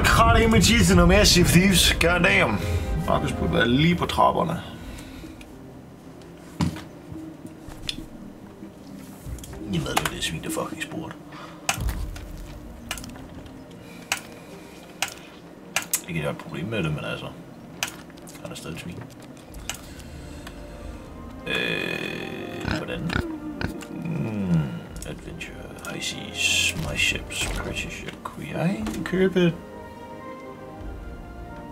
kratte med tid til noget mere Sea of Thieves. God damn. Markus burde være lige på trapperne. Jeg ved jo, det er svin, der fucking spurgt. Ikke have et problem med det, men altså... Han er stadig svin. Hvordan? Adventure, I see my ships, purchase your queen. Købe...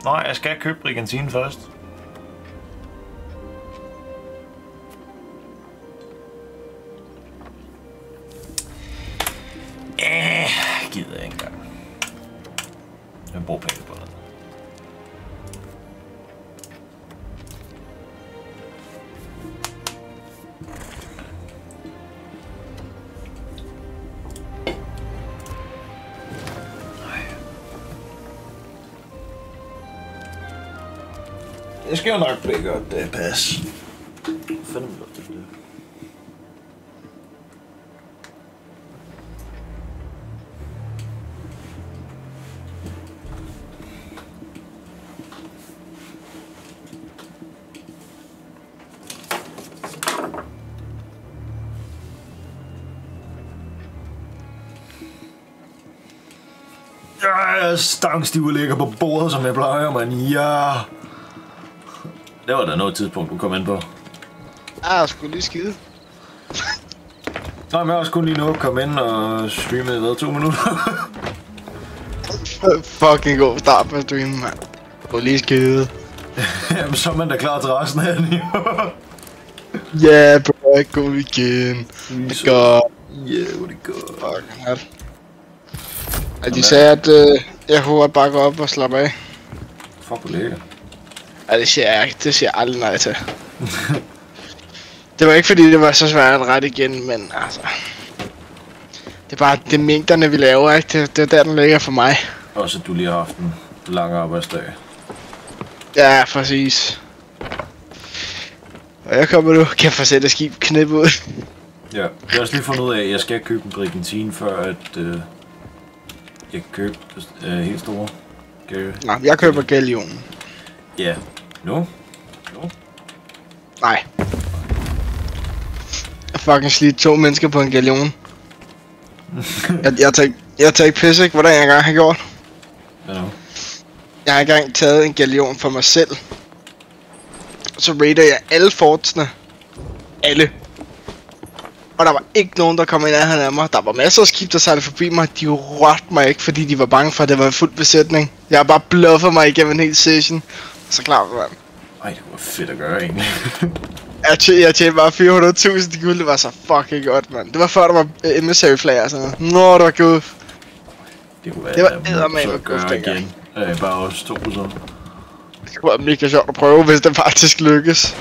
Nej, jeg skal købe brigantinen først. Gider jeg ikke engang. Jeg bruger penge på det. Det skal jo nok blive godt, det pas. Hvad fanden er det? Stangstiv ligger på bordet, som jeg plejer, man. Ja. Det var da noget tidspunkt, du kom ind på. Jeg skulle lige skide. Nej, men jeg også kun lige nu komme ind og streame i 2 minutter. Fucking god start på streamen, mand. Skulle lige skide. Jamen, så er man da klar til resten af den, jo. Ja, bro, god igen. Det går. Ja, hvor det går. Fuck, hat. De sagde, at jeg håber bare gå op og slappe af. Fuck, hvor lækker. Ja, det siger jeg ikke. Det siger jeg aldrig nej til. Det var ikke fordi, det var så svært at rette igen, men altså... Det er bare det mængderne, vi laver, ikke? Det er der, den ligger for mig. Også at du lige har haft en lang arbejdsdag. Ja, præcis. Og jeg kommer nu. Kan jeg få sætte skib knæppe ud? Ja, jeg har også lige fundet ud af, at jeg skal købe en brigantine, før at jeg kan købe helt store. Nå, jeg køber galionen. Ja. Nu? Nej. Jeg fucking slidt 2 mennesker på en galion. jeg tager ikke pisse, ikke? Hvordan jeg engang har gjort. Ja, nu. Jeg har engang taget en galion for mig selv. Så raider jeg alle fortsene. Alle. Og der var ikke nogen, der kom ind af mig. Der var masser af skib, der sejlede forbi mig. De rørte mig ikke, fordi de var bange for, at det var en fuld besætning. Jeg har bare bluffet mig igennem en hel session. Så klart, mand. Ej, det var fedt at gøre, egentlig. Jeg tjente bare 400.000 guld. Det var så fucking godt, mand. Det var før, der var emissary flag og sådan noget. Nå, det var godt. Det kunne være, det var eddermame at gøre igen. Bare også 2 så. Det kunne være mega sjovt at prøve, hvis det faktisk lykkes.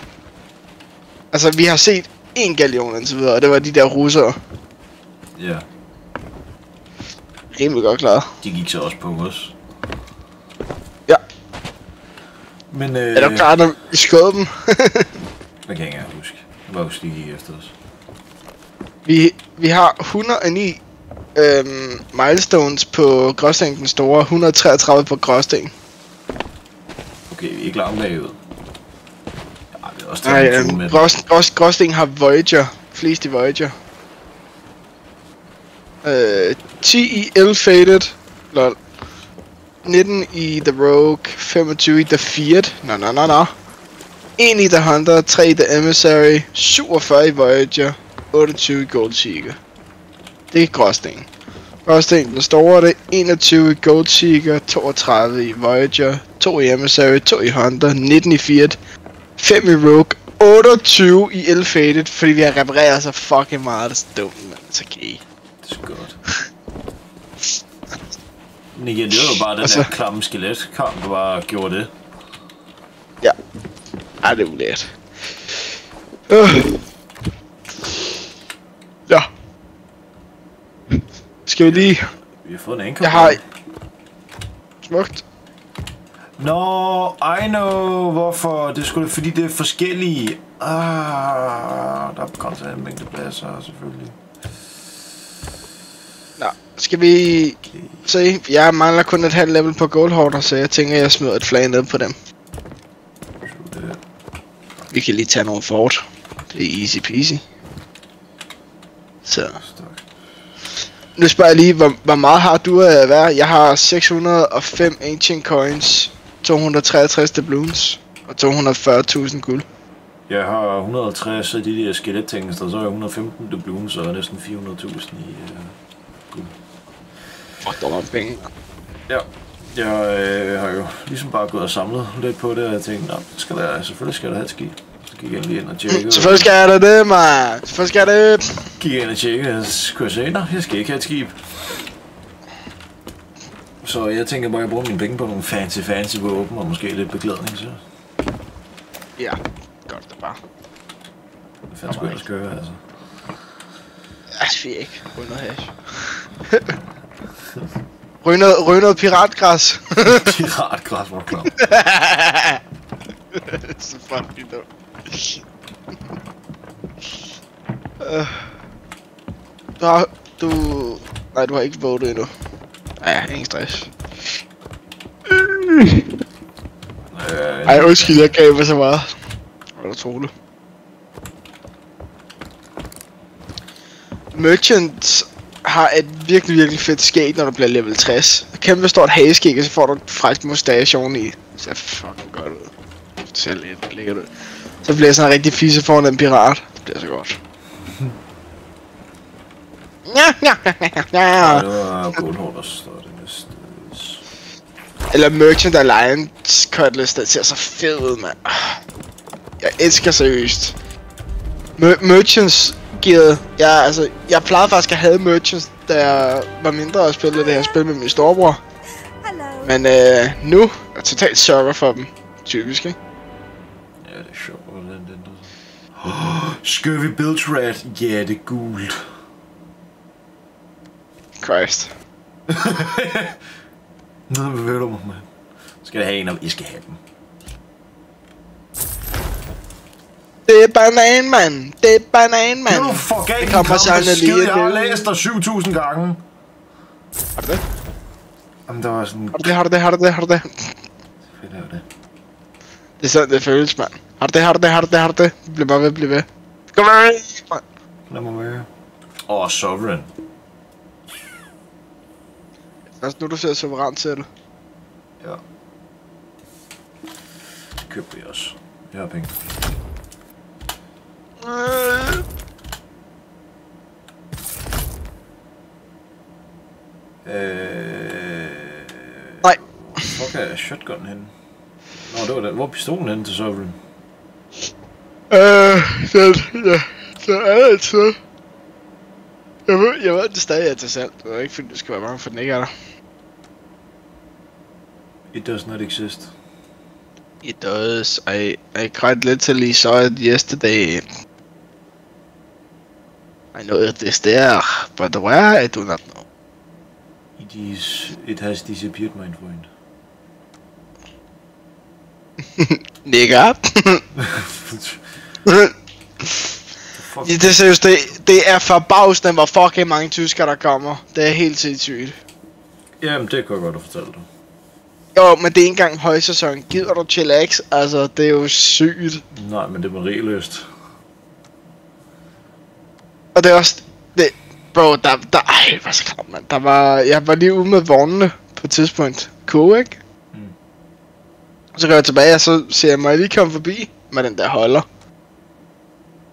Altså, vi har set en galion indtil videre, og det var de der russere. Ja. Rimelig godt klaret. De gik så også på os. Ja. Men er du klar, når vi skød dem? Hvad kan jeg ikke huske? Det var jo de gik efter os. Vi har 109 milestones på Gråsten den store, 133 på Gråsten. Okay, vi er ikke langt bagud. Ja, det er også nej, Gråsten har Voyager, flest i Voyager. 10 i Ill-Fated, lol. 19 i The Rogue, 25 i The Fiat, nå. 1 i The Hunter, 3 i The Emissary, 47 i Voyager, 28 i Gold Seeker. Det er Gråsten. Gråsten den store, det er 21 i Gold Seeker, 32 i Voyager, 2 i Emissary, 2 i Hunter, 19 i Fiat, 5 i Rogue, 28 i Ill-Fated, fordi vi har repareret så fucking meget, det er så dumt, man. Så okay. Det er så godt. Men igen, det var jo bare den der klamme skeletkamp, der bare gjorde det. Ja. Ej, det er ulært. Ja. Skal vi lige... Vi har fået en anchor. Jeg har... Smukt. Nå, I know hvorfor. Det skulle fordi det er forskellige. Der er begrænset en mængde pladser selvfølgelig. Nå, skal vi se? Jeg mangler kun et halvt level på Goldhoarder, så jeg tænker, jeg smider et flag ned på dem. Vi kan lige tage nogle fort. Det er easy peasy. Så. Nu spørger jeg lige, hvor meget har du af hver? Jeg har 605 ancient coins, 263 doubloons og 240.000 guld. Jeg har 150 af de der skeletting, så er jeg 115 doubloons og næsten 400.000 i guld. Fuck, der var penge. Ja, jeg har jo ligesom bare gået og samlet lidt på det, og jeg tænkte, selvfølgelig skal der have et skib. Så gik jeg lige ind og tjekke. Selvfølgelig skal jeg det, man. Selvfølgelig skal jeg det. Gik jeg ind og tjekke, og så kunne jeg sige, jeg skal ikke have et skib. Så jeg tænker bare, at jeg bruger mine penge på nogle fancy våben, og måske lidt beklædning, så. Ja, godt det bare. Det fandt sgu ellers gøre, altså. Ja, det er ikke. Ryg noget hash. Ryg noget piratgræs. Piratgræs, hvor klart. Så fucking dumt. Nej, du har ikke votet endnu. Ja, ingen stress. Ej, undskyld, jeg gav mig så meget. Hvad er det troligt? Merchant har et virkelig fedt skæg, når du bliver level 60. Kæmpe stort hageskæg, og så får du frisk mustache oveni. Så fucking godt ud. Det ser lidt lækkert ud. Så bliver jeg sådan en rigtig fisse foran en pirat. Det bliver så godt. Ja, det var Goldhoarder, så det næste. Eller Merchant Alliance Cutlass, der ser så fed ud, mand. Jeg elsker seriøst. Merchants gearet. Jeg plejede faktisk at have Merchants, da jeg var mindre og spillede det her spil med min storebror. Men nu er jeg totalt server for dem, typisk, ikke? Ja, det er sjovt, hvordan den der. Skal vi build rat? Ja, det er gult. Christ. Nå, hvad ved du mig, mand? Skal jeg have en, og I skal have dem. Det er banan, mand. Det er banan, mand. Du fuck af, det kommer sådan lige. Jeg har læst dig 7000 gange. Har du det? Jamen, der var sådan... Har du det? Selvfølgelig har det. Det er sådan, det føles, mand. Har du det? Bliv bare ved. Kom med, mand. Lad mig være. Sovereign. Altså, nu du ser suverænt til det. Ja. Køb det også. Jeg har penge. Nej. Hvor er shotgun henne? Nå, det var den. Hvor er pistolen henne til Sovereign? Den er altid. Jeg ved det stadig er til salg. Det er ikke fordi, det skal være mange, for den ikke er der. It does not exist. It does. I quite literally saw it yesterday. I know it is there, but where I do not know. It has disappeared, my friend. Nigga. Det er seriøst, det er forbavsende, hvor fucking mange tyskere der kommer. Det er helt sindssygt. Jamen, det kan jeg godt fortælle dig. Jo, men det er ikke engang højsæson. Gider du chillax? Altså, det er jo sygt. Nej, men det var regeløst. Og det er også... Bro, ej, hvad så klart, mand. Jeg var lige ude med vognene på et tidspunkt. Cool, ikke? Mm. Så går jeg tilbage, og så siger jeg, må jeg lige komme forbi med den der holder.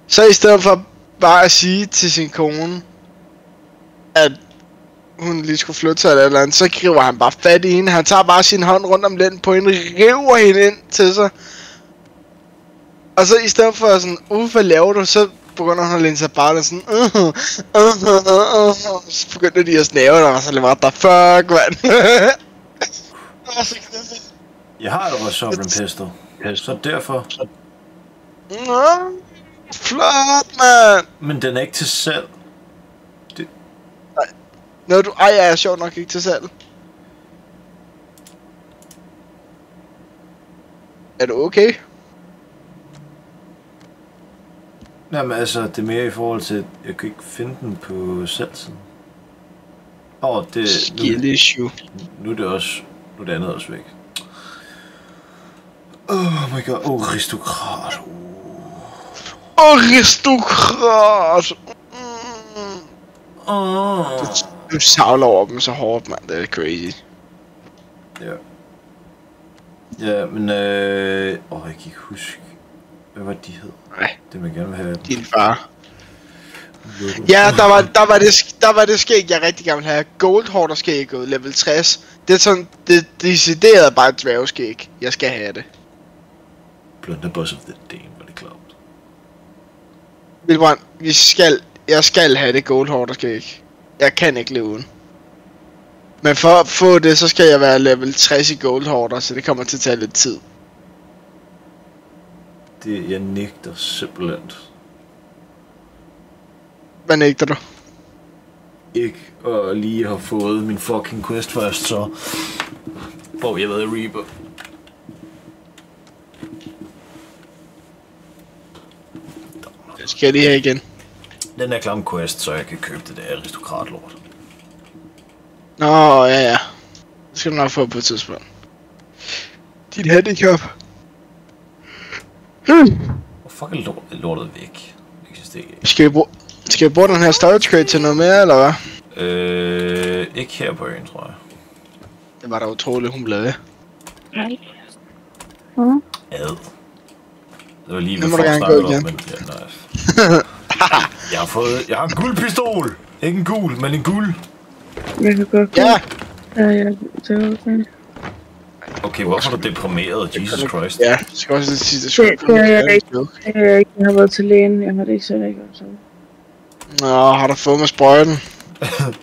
Så i stedet for bare at sige til sin kone, at hun lige skulle flytte sig eller andet, så griber han bare fat i hende. Han tager bare sin hånd rundt om lænden på hende, river hende ind til sig. Og så i stedet for sådan, hvad laver du? Så begynder hun at læne sig bare sådan, så begynder de at snæve, og var så lidt, what the fuck, mand. Jeg har jo også Sovereign Pistol, så derfor... Flot, man. Men den er ikke til salg. Nej. Noget du ejer er sjovt nok ikke til salg. Er du okay? Jamen altså, det er mere i forhold til, jeg kan ikke finde den på salgsen. det... Skill issue. Nu er det også... Nu er det andet også væk. Oh my god. Aristokrat. Aristokrat! Du savler over dem så hårdt, mand. Det er crazy. Ja. Ja, men jeg kan ikke huske... Hvad var de hed? Nej. Det vil jeg gerne have. Din far. Ja, der var det skæg, jeg rigtig gerne ville have. Goldhorder skægget, level 60. Det er sådan, det decideret bare et dværgskæg. Jeg skal have det. Blunder Boss of the Dane, var det klart. Vilbrand, jeg skal have det Goldhorder skæg. Jeg kan ikke leve uden. Men for at få det, så skal jeg være level 60 i Goldhorder, så det kommer til at tage lidt tid. Jeg nægter simpelthen. Hvad nægter du? Ikke at lige have fået min fucking quest først, så... Hvor jeg ved Reaper. Jeg skal lige her igen. Den er klam quest, så jeg kan købe det der aristokratlort. Nå, ja. Det skal du nok få på et tidspunkt. Dit handicap. Hvor fuck er lortet væk? Eksisterer ikke. Skal vi bruge den her storage crate til noget mere, eller hvad? Ikke her på øen, tror jeg. Det var da utroligt, hun blev ved. Nej. Ad. Det var lige Nu ved må for du at gerne starte gå op, igen. men ja, jeg har en guldpistol! Ikke en gul, men en guld. Jeg kan godt Ja! Ja, det er okay. Okay, hvorfor er du deprimeret? Jesus Christ. Ja, det skal også sige, det skal Det er jeg ikke. Jeg har været til lægen. Jeg har det ikke så ikke også. Nå, har du fået med sprøjten?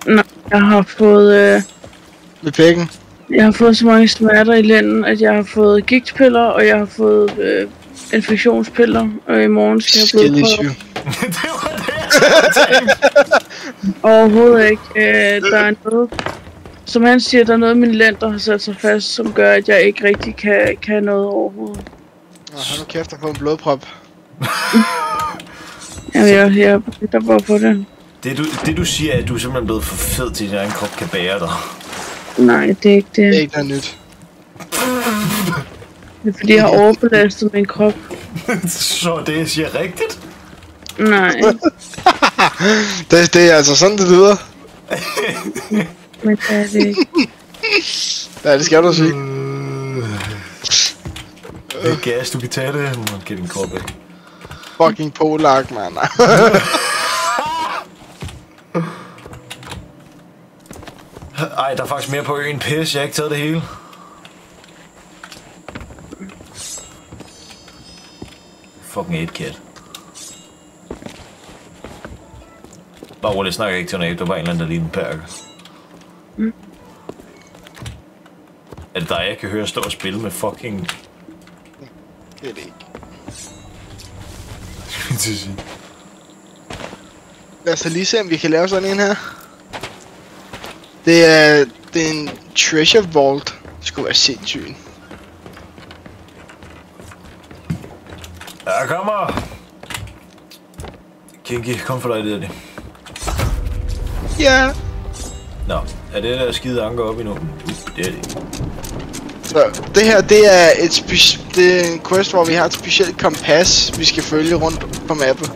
Nå, jeg har fået... Med pækken? Jeg har fået så mange smerter i lænden, at jeg har fået gigtpiller, og jeg har fået infektionspiller, og i morgen skal jeg have blodprøver. Det var det, Overhovedet ikke. Der er noget, som han siger, der er noget i min lænd, der har sat sig fast, som gør, at jeg ikke rigtig kan noget overhovedet. Nå, hold nu kæft at få en blodprop. Jamen, jeg der bare på det. Det du siger, er, at du er simpelthen blevet for fed til, at din egen krop kan bære dig. Nej, det er ikke det. Det er ikke noget nyt. Det er fordi, jeg har overbelastet min krop. Så det jeg siger rigtigt? Nej, Det er altså sådan, det lyder. men det er det ikke. Ja, det skal du sige. Det er gas, du kan tage det. Man kan din krop af. Fucking polak, mand. Ej, der er faktisk mere på øen. Pis, jeg har ikke taget det hele. Fucking 8-cat. Bare roligt, snakker ikke til en ape. Det var bare en eller anden, der lignede en perker. Er det dig, jeg kan høre stå og spille med fucking... Det er det ikke. Skal jeg til at sige. Lad os lige se, om vi kan lave sådan en her. Det er en treasure vault. Det skulle være sindssygt. Jeg kommer! Kinky, kom for dig, det er det. Ja. Nå, er det der skide anker op endnu? Det er det. Så det her, det er det er en quest, hvor vi har et specielt kompas, vi skal følge rundt på mappet.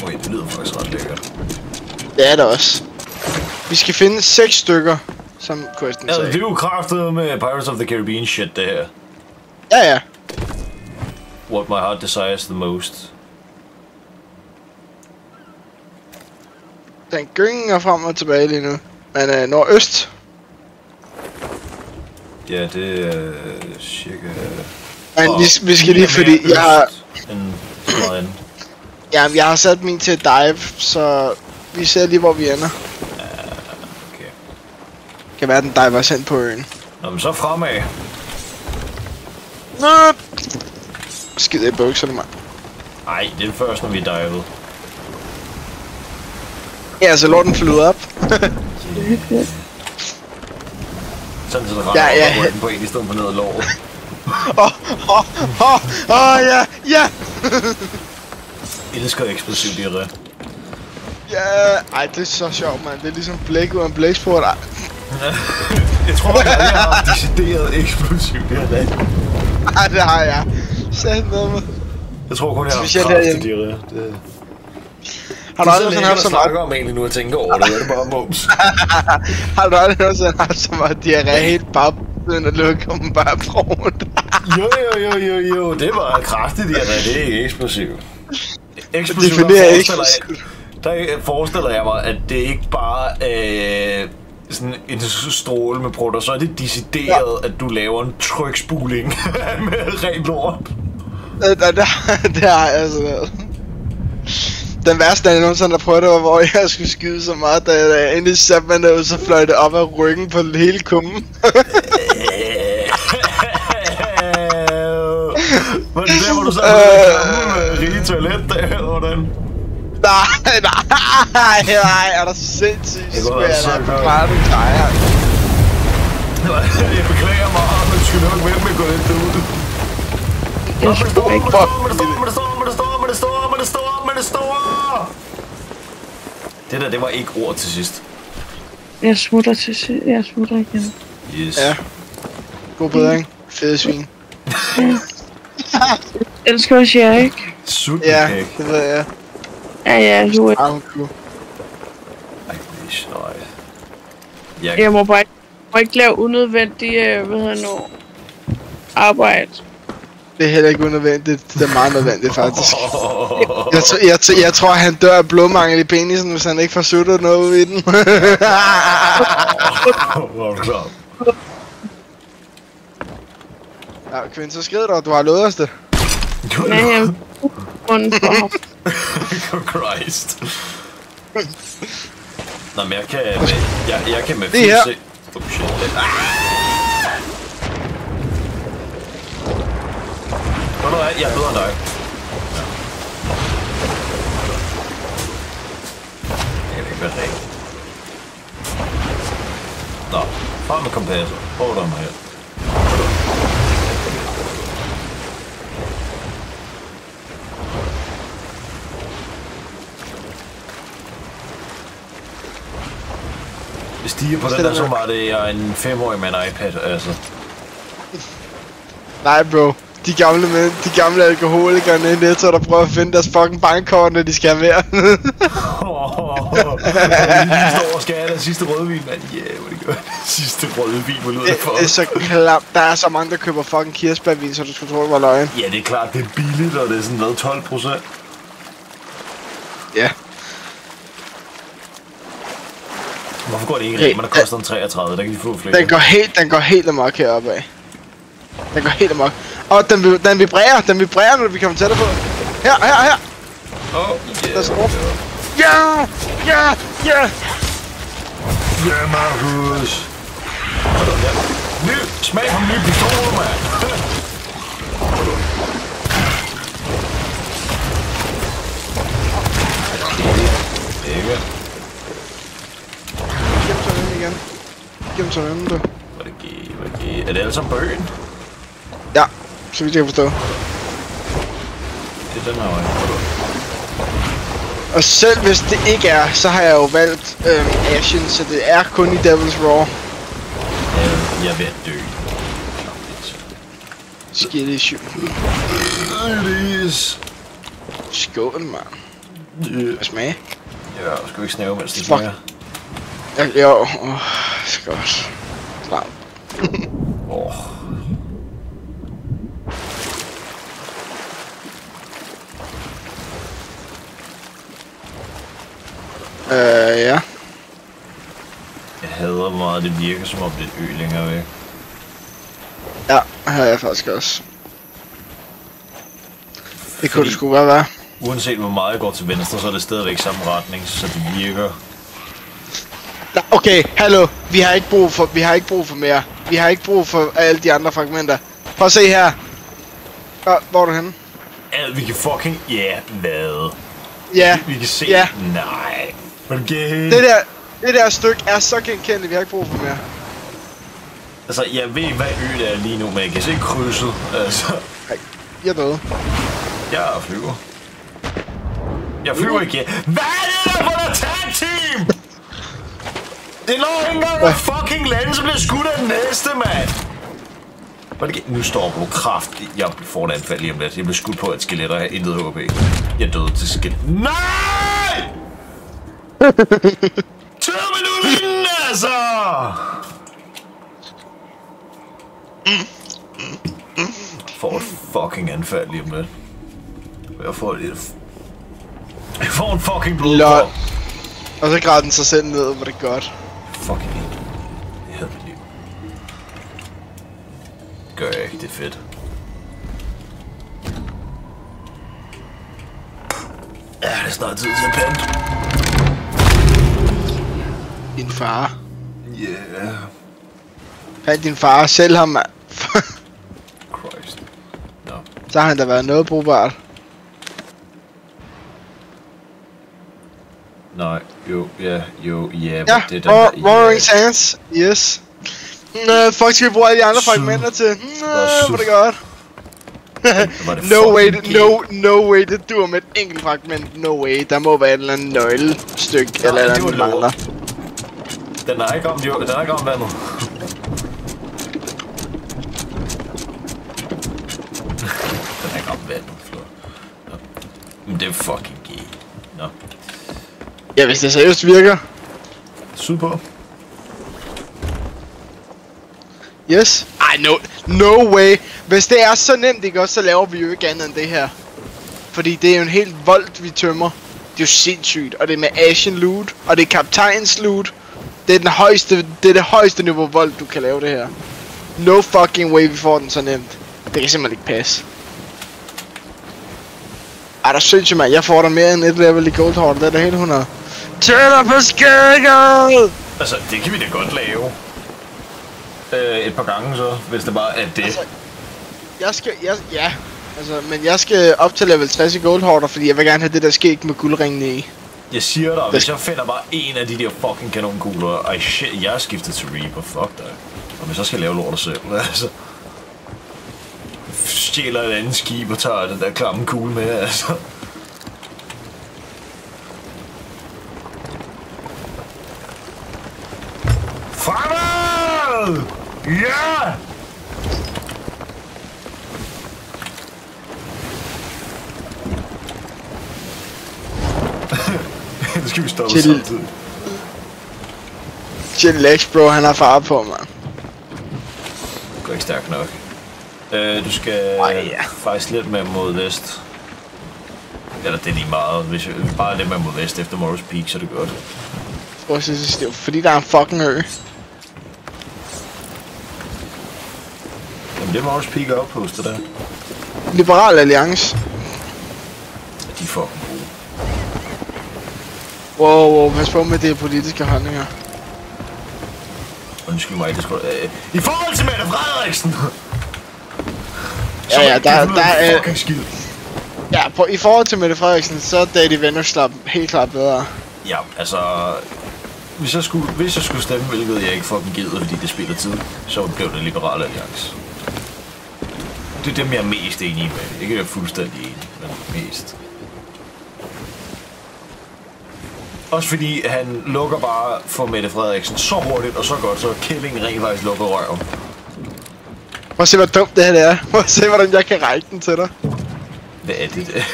Okay, det lyder faktisk ret lækkert. Det er det også. Vi skal finde 6 stykker, som questen Ja, sagde. det er jo kraftet med Pirates of the Caribbean shit, det her. Ja. What my heart desires the most. Den gynger frem og tilbage lige nu. Men nordøst. Ja, det er cirka... Men vi skal lige, fordi jeg har... Ja, jeg har sat min til dive, så vi ser lige, hvor vi ender. Okay. Kan være, den diver sendt på øen. Nå, men så fremad. Skid i bukserne, mand. Ej, det er først, når vi er divet. Ja, så lå den flyde op. Sådan så det render op på en, i stedet for ned ad låret. Ja! Elsker eksplosivt i det. Ja, ej, det er så sjovt, mand. Det er ligesom blæk ud af en blæksport. Jeg tror, jeg har haft decideret eksplosiv her dag. Ej, det har jeg. Sæt noget med. Jeg tror kun, jeg har haft Specielt kraftig herhjemme. diarré. Har du aldrig sådan haft så meget? snakker om egentlig nu, jeg tænker over det. Er det bare mums? Har du aldrig nogensinde haft så meget diarré helt bare uden at lukke om bare rundt? Jo, det var kraftig diarré, det er ikke eksplosiv. Eksplosiv, der forestiller jeg mig, at det ikke bare er sådan en stråle med prutter, så er det decideret, at du laver en trykspuling med rent lort. Det har jeg sådan noget. Den værste dag nogensinde, der prøvede, var, hvor jeg skulle skyde så meget, da jeg endelig satte mig ned, så fløj det op ad ryggen på hele kummen. Var det der, hvor du sad med rige toilet der, eller hvordan? Nej, er der sindssygt svært, at forklare, du klejer. Jeg beklager mig, men du skal nok vente med at gå lidt derude. Jeg skulle ikke. Det der, det var ikke ord til sidst. Jeg smutter igen. Yes. Ja. God bedring. Fede svin. Jeg elsker også jer, ikke? Ja, det ved jeg. Ja, du er. Jeg må bare ikke lave unødvendige, arbejde. Det er heller ikke unødvendigt. Det er meget nødvendigt, faktisk. Jeg tror, han dør af blodmangel i penisen, hvis han ikke får suttet noget ud i den. Ja, Kvinde, så skrider du, du har lovet os det. Ja, jeg munden for ham. Christ. Nå, men jeg kan med det her. se... Oh shit. Ved du hvad, jeg er bedre end dig. Det kan ikke være rigtigt. Nå, frem med kompasset. Prøv dig mig her. Hvis de er på den der, så var det jeg en 5-årig med en iPad, altså. Nej, bro. De gamle alkoholikere i Netto, der prøver at finde deres fucking bankkort, når de skal have mere. Sidste år skal jeg have sidste rødvin, mand. Yeah, hvor det gør. Sidste rødvin, hvor lyder det for. Det er så klart. Der er så mange, der køber fucking kirsebærvin, så du skulle tro, det var løgn. Ja, det er klart, det er billigt, og det er sådan noget 12%. Ja. Hvorfor går det ikke rent, men der koster en 33? Der kan de få flere. Den går helt amok heroppe af. Den går helt amok. Og den vibrerer, når vi kommer tættere på. Her. Der står. Ja! Ja, Markus. Smag på en ny pistol, mand. Ikke. Gem så den, du. Hvad det giver? Er det alle sammen på øen? Ja, så vidt jeg kan forstå. Det er den her vej. Og selv hvis det ikke er, så har jeg jo valgt Ashen, så det er kun i Devil's Raw. Jeg er ved at dø. Skidte syg. It Skål, mand. Hvad smag? Ja, skal vi ikke snæve, mens det smager? Jo, skål. Klart. Ja. Jeg hader meget, det virker som om det er ø længere væk. Ja, her er jeg faktisk også. Det kunne det sgu godt være. Uanset hvor meget jeg går til venstre, så er det stadigvæk samme retning, så det virker. Okay, hallo. Vi har ikke brug for mere. Vi har ikke brug for alle de andre fragmenter. Prøv at se her. Hvor er du henne? Vi kan fucking... Ja, hvad? Ja. Vi kan se... Ja. Nej. Okay. Det der stykke er så genkendeligt, vi har ikke brug for mere. Altså, jeg ved ikke, hvad ø det er lige nu, men jeg kan se krydset, altså. Nej, jeg er døde. Jeg flyver. Jeg flyver igen. Hvad er det der for et tag team? Det når ikke engang, at fucking lande, så bliver skudt af den næste, mand. Nu står på kraft. Jeg får en anfald lige om lidt. Jeg bliver skudt på et skelet, og jeg har intet HP. Jeg døde til skelet. Nej! 2 minutter inden, altså! Får et fucking anfald lige om lidt. Jeg får en fucking blodprop. Og så græder den sig selv ned, hvor det er godt. Fucking ikke. Jeg hader mit liv. Det gør jeg ikke, det er fedt. Ja, det er snart tid til at pant. Din far. Yeah. Pant din far selv ham, mand. Christ. No. Så har han da været noget brugbart. Nej, jo, ja, Ja, det er den der... Roaring Sands, yes. Fuck, skal vi bruge alle de andre fragmenter til? Hvor det godt. No way, det dur med et enkelt fragment, no way. Der må være et eller andet nøglestykke, eller et eller andet mangler. Den er ikke om vandet. Den er ikke om vandet, men det er fucking gay. Nå. Ja, hvis det seriøst virker. Super. Yes. Ej, no way. Hvis det er så nemt, ikke også, så laver vi jo ikke andet end det her. Fordi det er jo en helt volt, vi tømmer. Det er jo sindssygt. Og det er med Ashen loot. Og det er kaptajns loot. Det er det højeste niveau volt, du kan lave det her. No fucking way, vi får den så nemt. Det kan simpelthen ikke passe. Ej, der synes jeg, man. Jeg får der mere end et level i Gold Heart. Det er det hele 100. Tæller på skægget! Altså, det kan vi da godt lave. Et par gange så, hvis det bare er det. Altså, men jeg skal op til level 60 i Gold Hoarder, fordi jeg vil gerne have det der skæg med guldringene i. Jeg siger dig, hvis jeg finder bare en af de der fucking kanonkugler, ej shit, jeg er skiftet til Reaper, fuck dig. Og hvis jeg skal lave lortet selv, altså. Stjæler et andet skib og tager den der klamme kugle med, altså. Fremad! Ja! Det skal vi stoppe samtidig. Chillax, bro, han har far på, man. Det går ikke stærkt nok. Du skal faktisk lidt mere mod vest. Eller det er lige meget. Hvis jeg bare lidt mere mod vest efter Morris Peak, så er det godt. Fordi der er en fucking ø. Jamen det er Morris Peak outpostet der. Liberal Alliance. De er fucking gode. Wow, pas på med de politiske handlinger. Undskyld mig, det skulle... I forhold til Mette Frederiksen! Ja, der er... Fucking skid. Ja, i forhold til Mette Frederiksen, så er Daddy Venner helt klart bedre. Ja, altså... Hvis jeg skulle stemme, hvilket jeg ikke fucking gider, fordi det spiller tid, så blev det Liberale Alliance. Det er dem, jeg er mest enig med. Ikke jeg er fuldstændig enig, men mest. Også fordi han lukker bare for Mette Frederiksen så hurtigt og så godt, så Killing rent faktisk lukker røven. Prøv at se, hvor dumt det her det er. Prøv at se, hvordan jeg kan række den til dig. Hvad er det?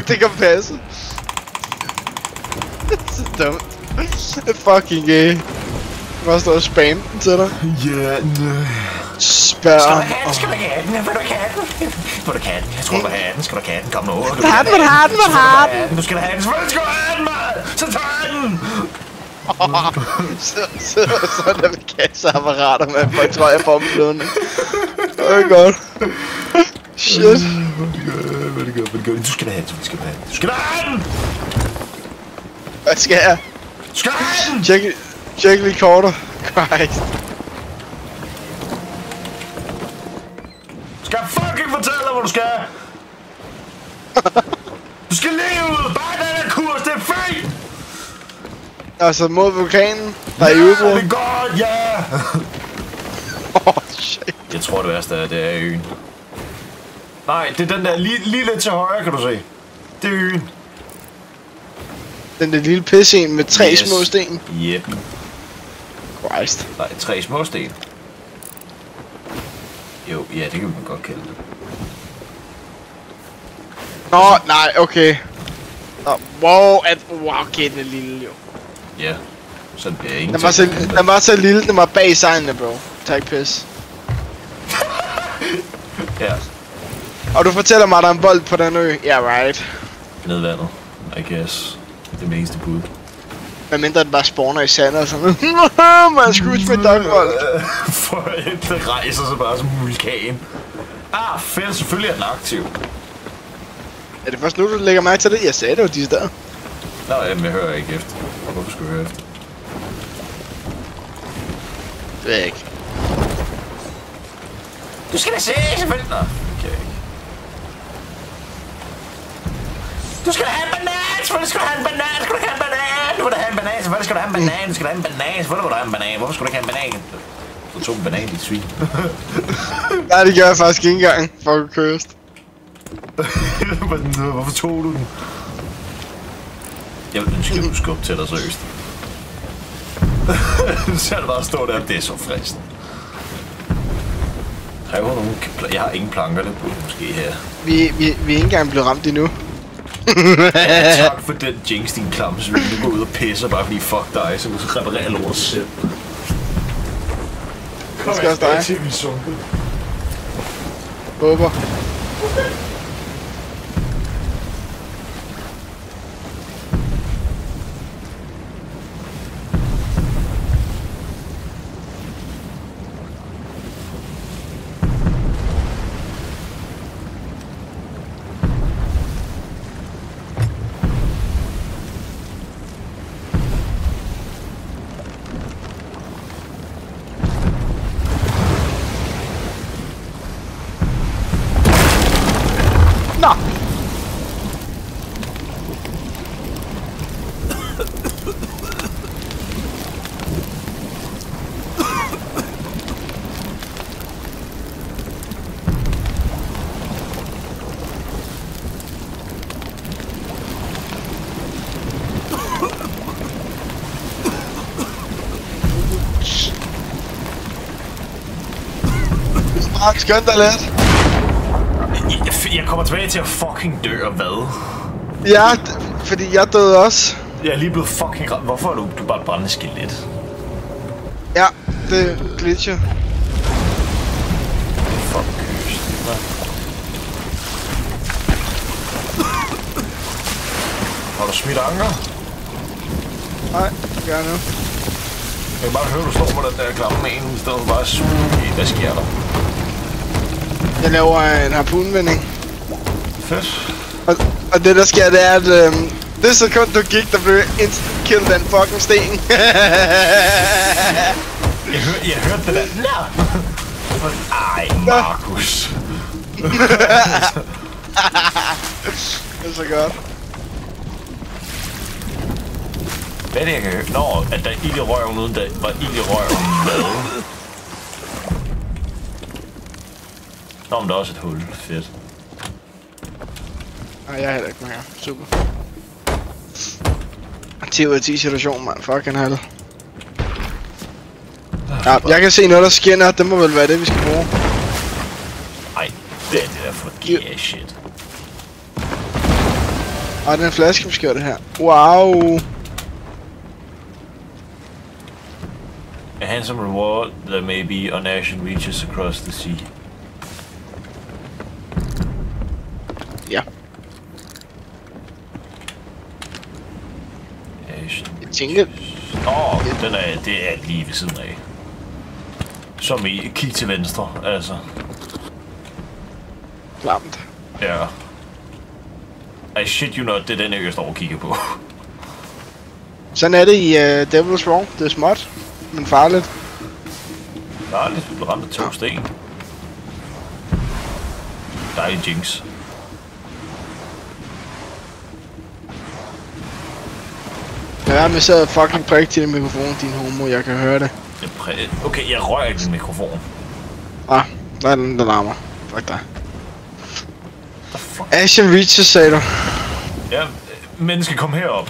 Det kan passe. Så dumt. Det er fucking gay. Bare stå og spamme den til dig. Ja, nej. Spørg om... Skal du have den? Vil du have den? Vil du have den? Jeg tror, du vil have den. Skal du have den? Kom nu. Vil du have den? Du skal have den. Selvfølgelig skal du have den, mand! Så tager den! Så der med kasseapparater, man. For jeg tror, jeg får dem blødende. Det er godt. Shit. Hvad det gør? Du skal da have den. Du skal da have den! Hvad skal jeg? Du skal have den! Check lige kortet. Christ. Skal jeg fucking fortælle dig, hvor du skal? Du skal leve! Bare den her kurs, det er fint! Altså mod vulkanen, der er i udbrud. Ja, det er godt, ja! Shit. Jeg tror det værste er, det er øen. Nej, det er den der lige lidt til højre, kan du se. Dyn. Den der lille pisse en med 3 små sten. Yep. Christ. Nej, 3 små sten. Jo, ja, det kan man godt kalde det. Nå, nej, okay. Wow, okay, den er lille jo. Ja, så det er ingenting. Den var så lille, den var bag sejlene, bro. Tak pis. Ja. Og du fortæller mig, at der er en bold på den ø. Ja, right. Ned vandet, I guess. Det er det eneste bud. Hvad mindre den bare spawner i sandet og sådan noget. Man Scrooge med dogbold. For det rejser sig bare som en vulkan. Ah, fedt, selvfølgelig er den aktiv. Er det først nu, du lægger mærke til det? Jeg sagde det jo de steder. Nå, jamen, jeg hører ikke efter. Hvorfor skulle jeg høre efter? Det ved jeg ikke. Du skal da se, selvfølgelig. Nå, okay. Du skal da have en banan! Selvfølgelig skal du have en banan! Skal du have en banan? Du vil da have en banan! Selvfølgelig skal du have en banan! Du skal da have en banan! Selvfølgelig vil du have en banan! Hvorfor skulle du ikke have en banan? Du tog en banan, dit svin. Nej, det gør jeg faktisk ikke engang. Fuck cursed. Hvorfor tog du den? Jeg vil ønske, at du skubbe til dig seriøst. Så er det bare at stå der, det er så fristen. Jeg har ingen planker, det burde måske her. Vi er ikke engang blevet ramt endnu. Ja, tak for den jinx, din klamme svin. Du går ud og pisser bare fordi fuck dig, så du skal reparere lort selv. Det skal også dig. Til vi sunket. Håber. Skønt dig lidt. Jeg kommer tilbage til at fucking dø og hvad? Ja, fordi jeg døde også. Jeg er lige blevet fucking ramt. Hvorfor er du bare et brændende skelet? Ja, det glitcher. Fuck kyst. Har du smidt anker? Nej, gør jeg nu. Jeg kan bare høre, du står på den der klamme med en, i stedet for bare at suge. Hvad sker der? Jeg laver en harpunvending. Fedt. Og det der sker, det er, at det sekund du gik, der blev instant kill den fucking sten. jeg hørte det der. Nå! Ej, Markus. Det er så godt. Hvad er det, jeg kan høre? Nå, at der er ild i røven uden der var ild i røven. Hvad? Nå, men der er også et hul. Fedt. Nej, jeg er heller ikke mere. Super. 10 ud af 10 situation, mand. Fucking hell. Ja, jeg kan se noget, der skinner. Det må vel være det, vi skal bruge. Ej, det er det der for shit. Og den flaske, vi skal gøre det her. Wow. A handsome reward that may be on action reaches across the sea. Ja. Asian. Jeg tænker... Det er lige ved siden af. Som i kig til venstre, altså. Klamt. Ja. I shit you not, det er den jeg står og kigger på. Sådan er det i Devil's Row. Det er småt, men farligt. Farligt, du ramt af 2 sten. Dejlig jinx. Ja, men så fucking prik til din mikrofon, din homo. Jeg kan høre det. Okay, jeg rører ikke din mikrofon. Ah, der er den, der larmer. Fuck dig. Ashen Reaches, sagde du. Ja, menneske, kom herop.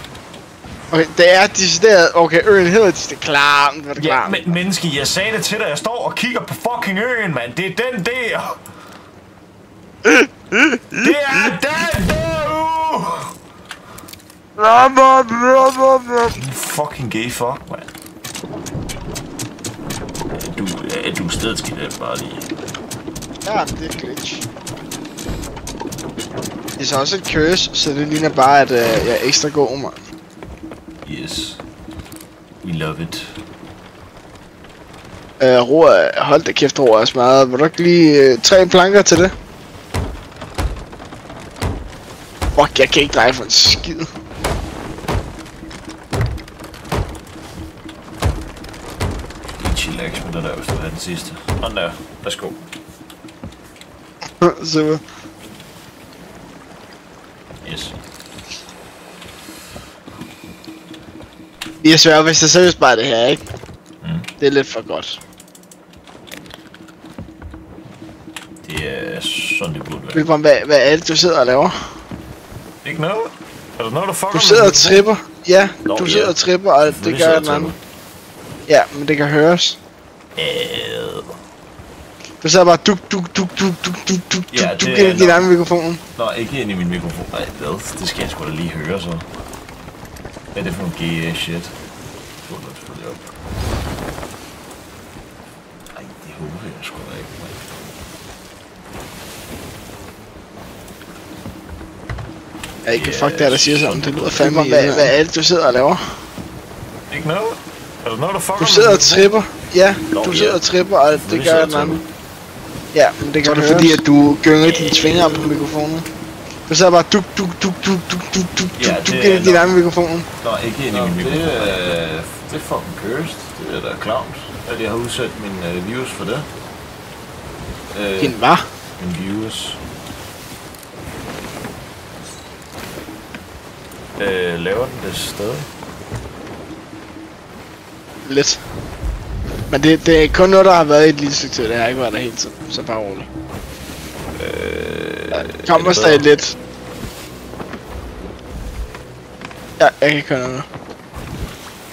Okay, det er decideret... Okay, øen hedder det klar. Det ja, klar. Men menneske, jeg sagde det til dig. Jeg står og kigger på fucking øen, mand. Det er den der. Det er den der. Fucking gay fuck, mand. Du er stedskidt, bare lige. Ja, det er glitch. Det er så også et curse, så det ligner bare, at jeg er ekstra god, mand. Yes. We love it. Roar, hold da kæft, Roar er smadret. Vil du ikke lige 3 planker til det? Fuck, jeg kan ikke dreje for en skid. Chillax med det der, hvis du havde den sidste. Sådan der. Værsgo. Super. Yes. Jeg sværger, hvis det er seriøst bare det her, ikke? Det er lidt for godt. Det er sådan, det burde være. Wilbram, hvad er det, du sidder og laver? Ikke noget? Er der noget, der fucker? Du sidder og tripper. Ja, du sidder og tripper, og det gør den anden. Ja, men det kan høres. Du sidder bare duk ind i din anden mikrofon. Nå, ikke ind i min mikrofon. Nej, det skal jeg sgu da lige høre så. Hvad er det for nogle gay shit? Få det selvfølgelig op. Ej, det håber jeg sgu da ikke. Ja, ikke fuck det, der siger sådan. Det lyder fandme. Hvad er det, du sidder og laver? Ikke noget? Er der noget, der fucker? Du sidder og tripper. Ja, du sidder og tripper, og det gør den anden. Ja, men det gør det fordi, at du gynger dine fingre op på mikrofonen. Du sidder bare duk ind i din anden mikrofon. Nå, ikke ind i min mikrofon. Det er fucking cursed. Det er da clowns. At jeg har udsat min views for det. Din hvad? Min views. Laver den det stadig? Lidt. Men det er kun noget, der har været i et lille stykke tid. Det har ikke været der hele tiden. Så bare roligt. Kommer stadig lidt. Ja, jeg kan køre noget.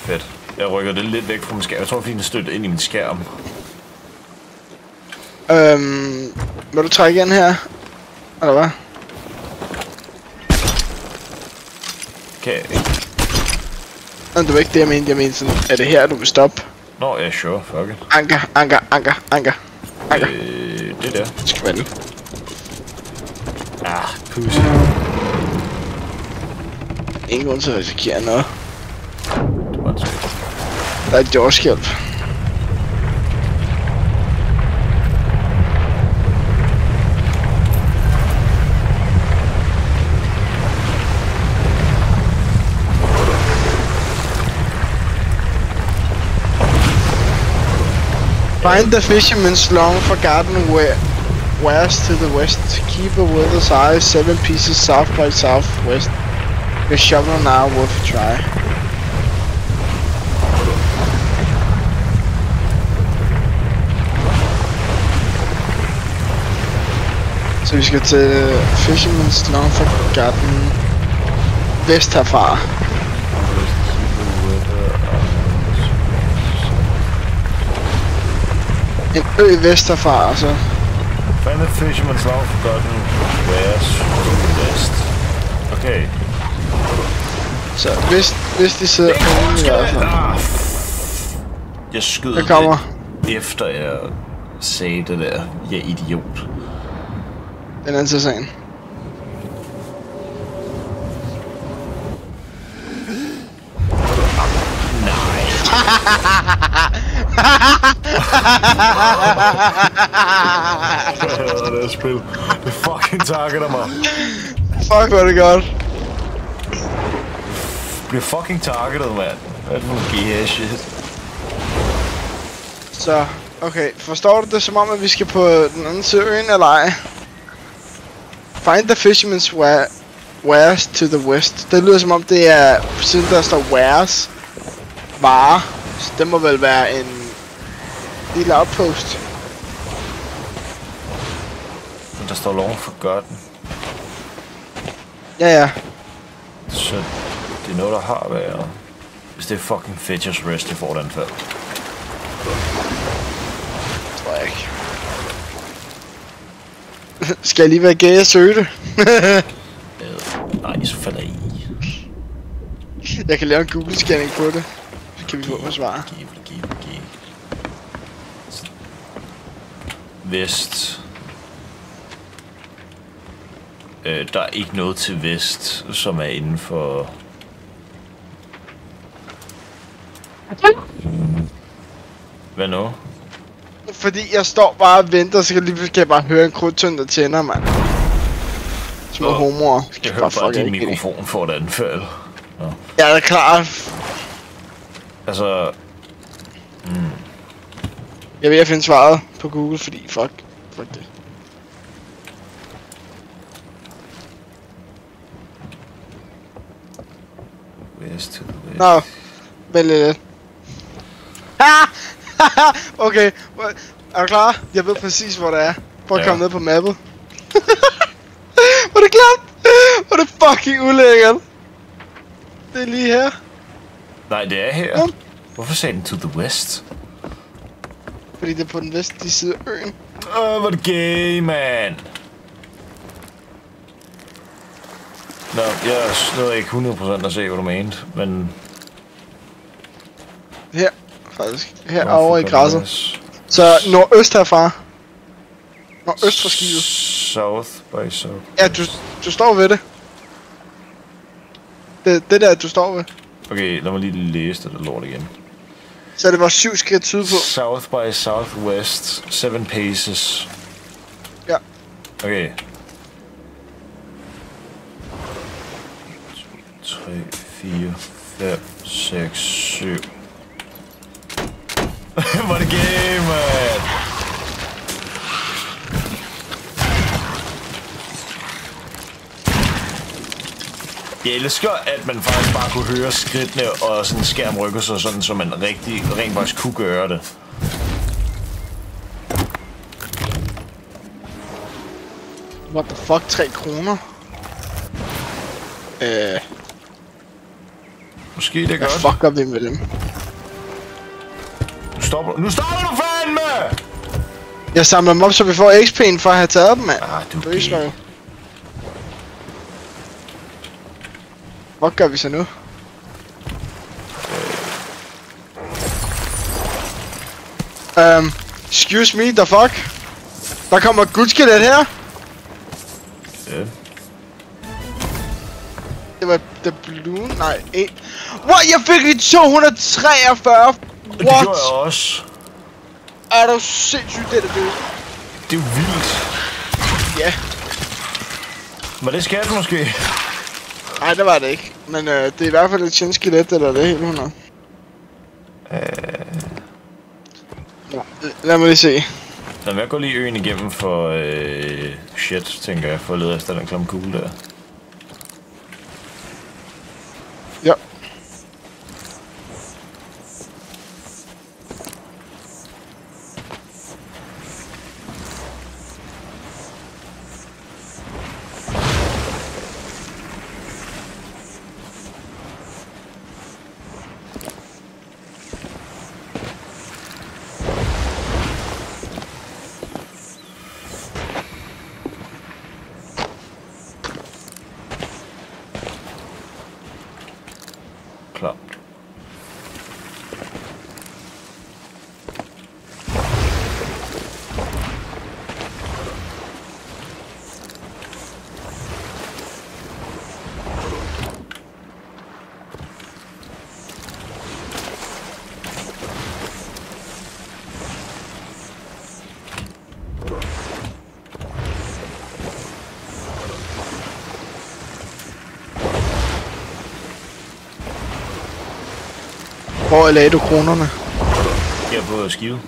Fedt. Jeg rykker det lidt væk fra min skærm. Jeg tror, fordi den støtter ind i min skærm. Må du trække ind her? Eller hvad? Kan jeg ikke? Nå, det var ikke det, jeg mente. Jeg mente sådan, er det her, du vil stoppe? Nå, ja, sure. Fuck it. Anker. Det der. Det skal være nu. Pussy. Ingen grund til at risikere noget. Det var det. Der er et jordskælv. Find the fisherman's long forgotten wares to the west. Keep a weather's eye 7 pieces south by southwest. Your shovel now worth a try. Så vi skal til Fisherman's Long Forgotten vest herfra. En ø vest herfra, altså. Find the Fisherman's Long Forgotten wares to the west. Okay. Så hvis de sidder inde i hvert fald. Jeg skød det efter jeg sagde det der. Jeg er idiot. Den anden til sagen. Nej. Det er spil. Det fucking targeter mig. Fuck, hvor er det godt. Bliver fucking targetet, mand. Hvad er det for nogle shit? Så, okay. Forstår du det som om, at vi skal på den anden side af øen, eller ej? Find the fisherman's wares to the west. Det lyder som om, det er siden der står wares. Varer. Så det må vel være en lille outpost. Men der står long forgotten. Ja. Så det er noget, der har været. Hvis det er fucking Fetchers Rest, jeg får den fald. Tror jeg ikke. Skal jeg lige være gay og søge det? Nej, så falder I. Jeg kan lave en Google-scanning på det. Så kan vi få mig svar. Vest. Der er ikke noget til vest, som er inden for... Hvad nu? Fordi jeg står bare og venter, så kan jeg bare høre en krudtønd, der tænder, mand. Små homoer. Jeg hører bare din mikrofon for et anfald. Ja, det er klart. Altså... Jeg vil finde svaret på Google, fordi fuck det. West to the west. Nå, vælg lidt. Okay, er du klar? Jeg ved præcis hvor det er. Prøv at komme ned på mappet. Hvor er det klart? Hvor er det fucking ulækkert. Det er lige her. Nej, det er her. Ja. Hvorfor sagde den to the west? Fordi det er på den vestlige side af øen. Hvor er det gay, man. Nå, jeg nåede ikke 100% at se, hvad du mente, men... Her, faktisk. Herovre i græsset. Så nordøst herfra. Nordøst fra skibet. South by south. Ja, du står ved det. Det der, du står ved. Okay, lad mig lige læse det der lort igen. Så det var 7 skridt sydpå. South by southwest, 7 paces. Ja. Okay. 3, 4, 5, 6, 7. Hvor er det gay, man! Jeg elsker, at man faktisk bare kunne høre skridtene og sådan skærm rykker sig sådan, så man rent faktisk kunne gøre det. What the fuck, 3 kroner? Måske det er godt. Hvad fuck gør vi med dem? Nu stopper du fandme! Jeg samler dem op, så vi får XP'en for at have taget dem, mand. Du er gay. Hvad gør vi så nu? Excuse me, the fuck? Der kommer et guldskelet her. Ja. Det var the blue, nej, What? Jeg fik lige 243. What? Det gjorde jeg også. Er du sindssygt det der, dude? Det er jo vildt. Ja. Var det skat måske? Nej, det var det ikke. Men det er i hvert fald et skindskelet, eller det er helt 100. Lad mig lige se. Lad mig gå lige øen igennem for shit, tænker jeg, for at lede efter den klamme kugle der. Ja. Klar. Hvor lagde du kronerne? Her på skivet.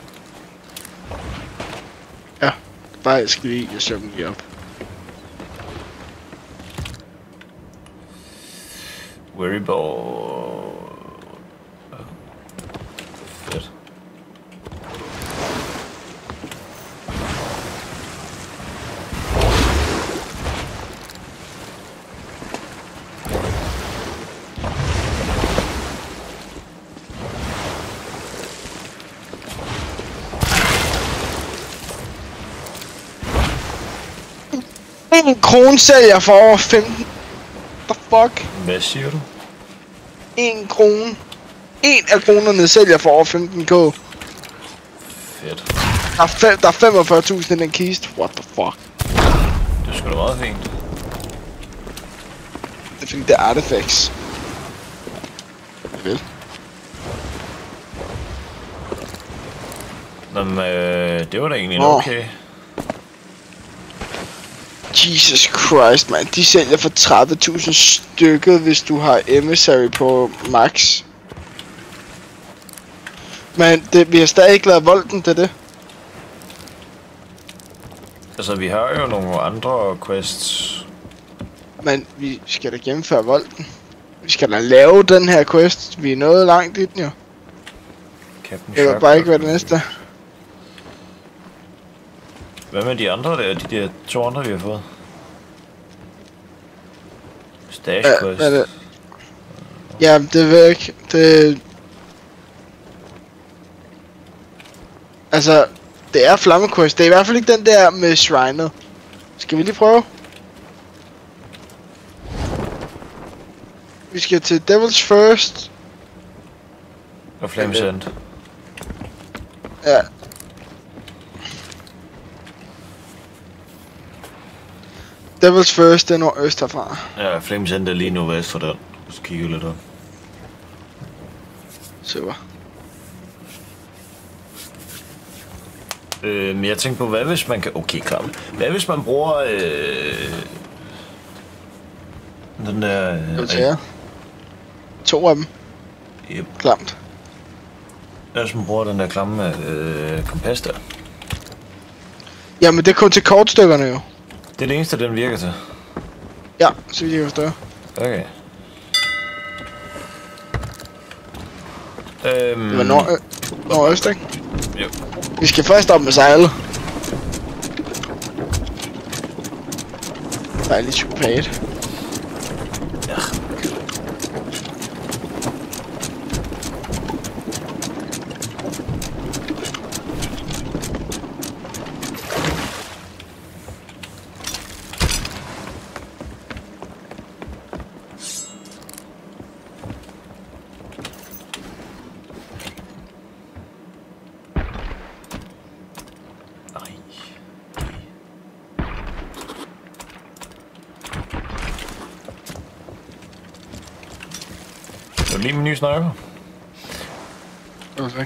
Ja, bare skal vi jeg søger dem lige op. Worry ball. Fedt. 1 krone sælger for over 15. The fuck? Hvad siger du? 1 krone. 1 af kronerne sælger for over 15k. Fedt. Der er 45.000 i den kiste. What the fuck? Det er sgu da meget fint. Det er fordi det er artifacts. Vel. Nå, men det var da egentlig okay. Jesus Christ, man. De sælger for 30.000 stykker, hvis du har emissary på max. Men vi har stadig ikke lavet volden til det. Altså, vi har jo nogle andre quests. Men vi skal da gennemføre volden. Vi skal da lave den her quest. Vi er nået langt i den jo. Jeg ved bare ikke, hvad det næste er. Hvad med de andre der? De der 2 andre, vi har fået? Stash quest. Ja, ja, det ved jeg ikke. Det... Altså, det er flammequest. Det er i hvert fald ikke den der med shrinet. Skal vi lige prøve? Vi skal til Devil's First. Og Flame Sand. Ja. Devil's First, det er nordøst herfra. Ja, Flame Sand er lige nu vest for den. Så kigger lidt op. Super. Men jeg tænkte på, hvad hvis man kan... Okay, klar. Hvad hvis man bruger... den der... 2 af dem. Yep. Klamt. Hvad hvis man bruger den der klamme kompas der? Jamen, det er kun til kortstykkerne jo. Det er det eneste, den virker til. Ja, så vidt jeg forstår. Okay. Det var nordøst, ikke? Jo. Vi skal først op med sejlet. Der er lidt chokolade. Ja. Lige med nye sniper. Okay.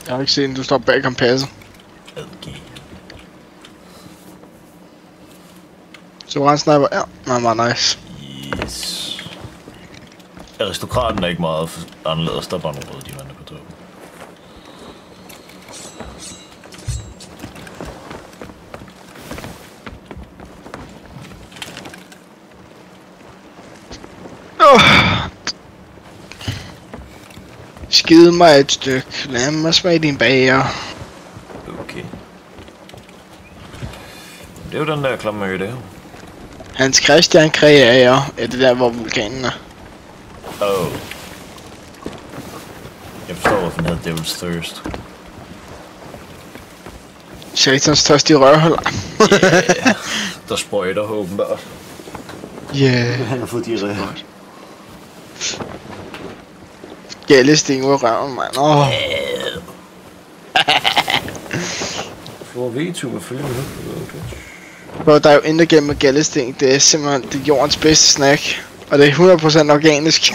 Jeg har ikke set, du står bag kompasset. Okay. Så var en sniper. Ja, den var meget nice. Yes. Aristokraten er ikke meget anderledes. Der er bare nogle røde diamanter på toppen. Skid mig et stykke. Lad mig smage din bager. Okay. Det er jo den der klamme ø, det her. Hans Christian Kreager. Ja, det der, hvor vulkanen er. Oh. Jeg forstår, hvorfor den hedder Devil's Thirst. Satans tørstige rørhuller. Yeah. Der sprøjter åbenbart. Yeah. Han har fået diarré. Gallesting ud af røven, mand. Åh. Får V2 at følge med. Bro, der er jo intet gennem med gallesting. Det er simpelthen det er jordens bedste snack. Og det er 100% organisk.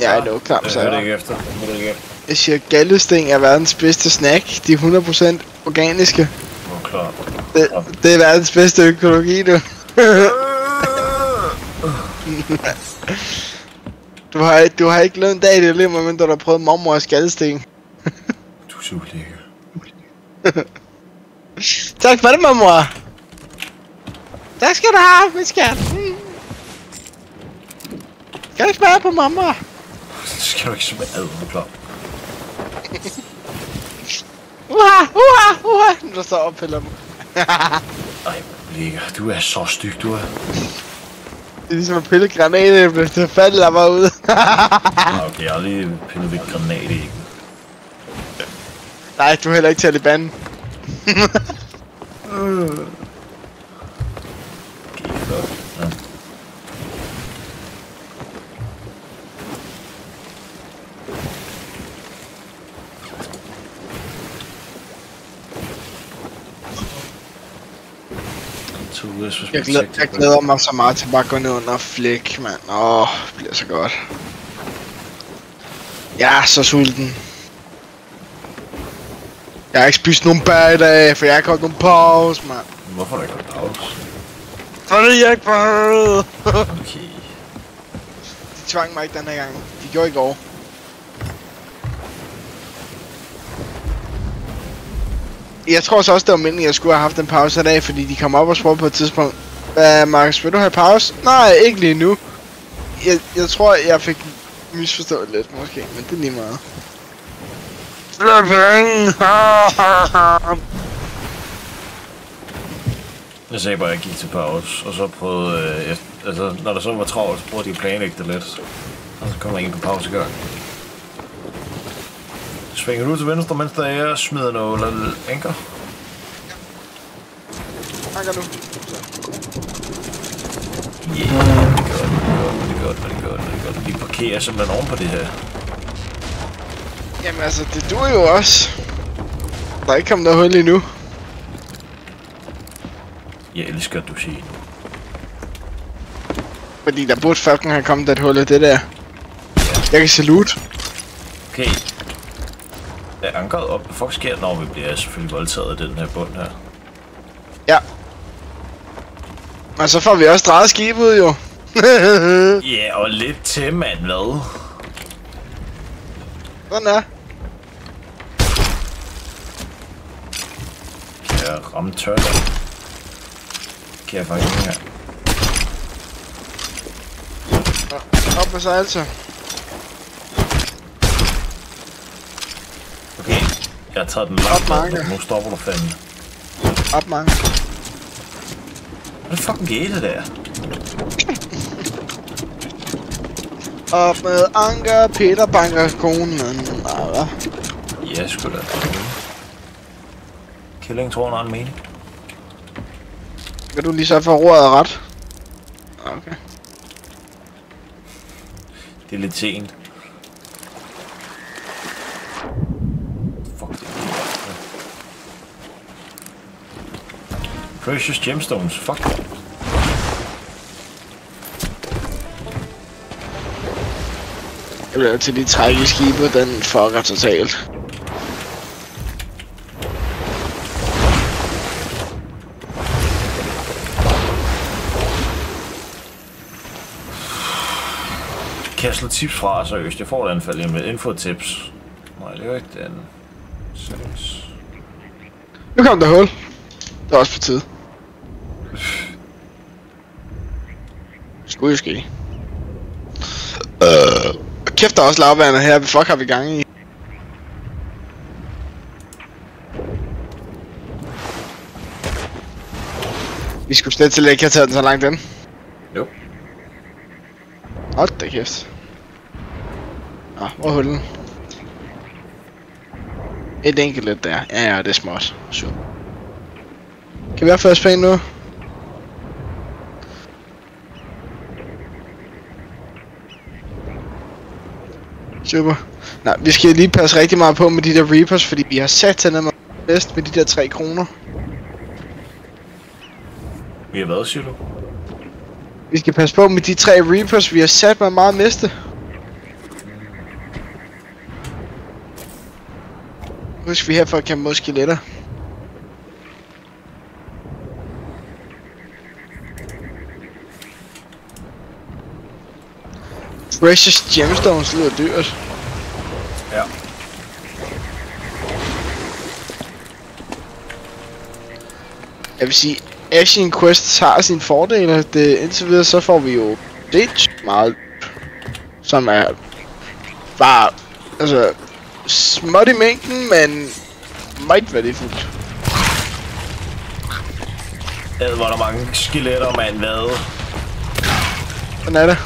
Ja, det er jo klart, så jeg hører det ikke efter. Jeg siger, gallesting er verdens bedste snack. De er 100% organiske. Klart. Det er verdens bedste økologi, du. Du har ikke lavet en dag i det liv, men du har prøvet mormors gallesting. Du er super lækker. Tak for det, mormor. Tak skal du have, min skat. Skal du ikke smage på mormor? Det skal du ikke smage ad, du er klar. Nu der står og piller mig. Ej, lækker. Du er så styg, du er. Det er ligesom at pille granatæble, det falder der bare ud. Okay, jeg har lige pillet lidt granat i. Nej, du er heller ikke Taliban. Okay, flot. Ja. Jeg glæder mig så meget til bare at gå ned under flæk, mand. Det bliver så godt. Jeg er så sulten. Jeg har ikke spist nogen bær i dag, for jeg har ikke holdt nogen pause, mand. Hvorfor har du ikke holdt pause? Fordi jeg ikke bare. Okay. De tvang mig ikke den her gang. De gjorde i går. Jeg tror så også, det var meningen, at jeg skulle have haft en pause i dag, fordi de kom op og spurgte på et tidspunkt. Markus, vil du have pause? Nej, ikke lige nu. Jeg tror, jeg fik misforstået lidt, måske, men det er lige meget. Jeg sagde bare, at jeg gik til pause, og så prøvede, altså, når der så var travlt, så prøvede de at planlægge det lidt. Og så kommer jeg ind på pause i gang. Svinger du til venstre, mens der er smider noget anker? Anker nu. Yeah, det er godt. Vi parkerer simpelthen oven på det her. Jamen altså, det duer jo også. Der er ikke kommet noget hul endnu. Jeg elsker, at du siger. Fordi der burde fucking have kommet et hul af det der. Jeg kan salute. Okay. Er ankeret op? Hvad fuck sker, når vi bliver selvfølgelig voldtaget af den her bund her? Ja. Og så får vi også drejet skibet jo. Ja, og lidt til, mand, hvad? Sådan er. Kan jeg ramme tørt? Kan jeg faktisk ikke her? Op med sig altså. Okay, jeg har taget den langt, nu stopper du fandme. Op mange. Hvad er det fucking gate der? Op med anker, Peter banker konen. Ja, sgu da. Killing tror, han har en mening. Kan du lige så få roret ret? Okay. Det er lidt sent. Fuck det. Precious gemstones, fuck det. Jeg bliver til de trække i skibet, den fucker totalt. Kan jeg slå tips fra, seriøst? Jeg får et anfald hjemme med info-tips. Nej, det er jo ikke den. Seriøst. Nu kom der hul. Det er også på tid. Skulle jo ske. Kæft, der er også lavværende her. Hvad fuck har vi gang i? Vi skulle slet til ikke have taget den så langt ind. Jo. Hold da kæft. Nå, hvor er hullen? Et enkelt lidt der. Ja, det er småt. Super. Kan vi have først pænt nu? Super. Nej, vi skal lige passe rigtig meget på med de der Reapers, fordi vi har sat til dem bedst med de der 3 kroner. Vi har været, siger du? Vi skal passe på med de 3 Reapers, vi har sat med meget miste. Husk vi her for at kæmpe mod skeletter. Precious gemstones lyder dyrt. Ja. Jeg vil sige, Ashen Quest har sine fordele. Indtil videre så får vi jo det meget, som er bare, altså, småt i mængden, men meget værdifuldt. Hvor der mange skeletter, mand, hvad? Sådan er det.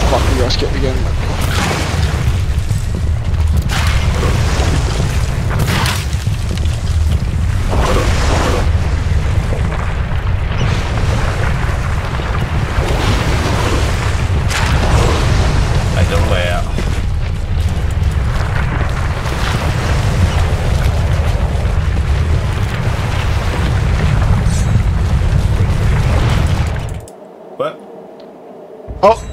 Fuck, vi også skal igen, mand.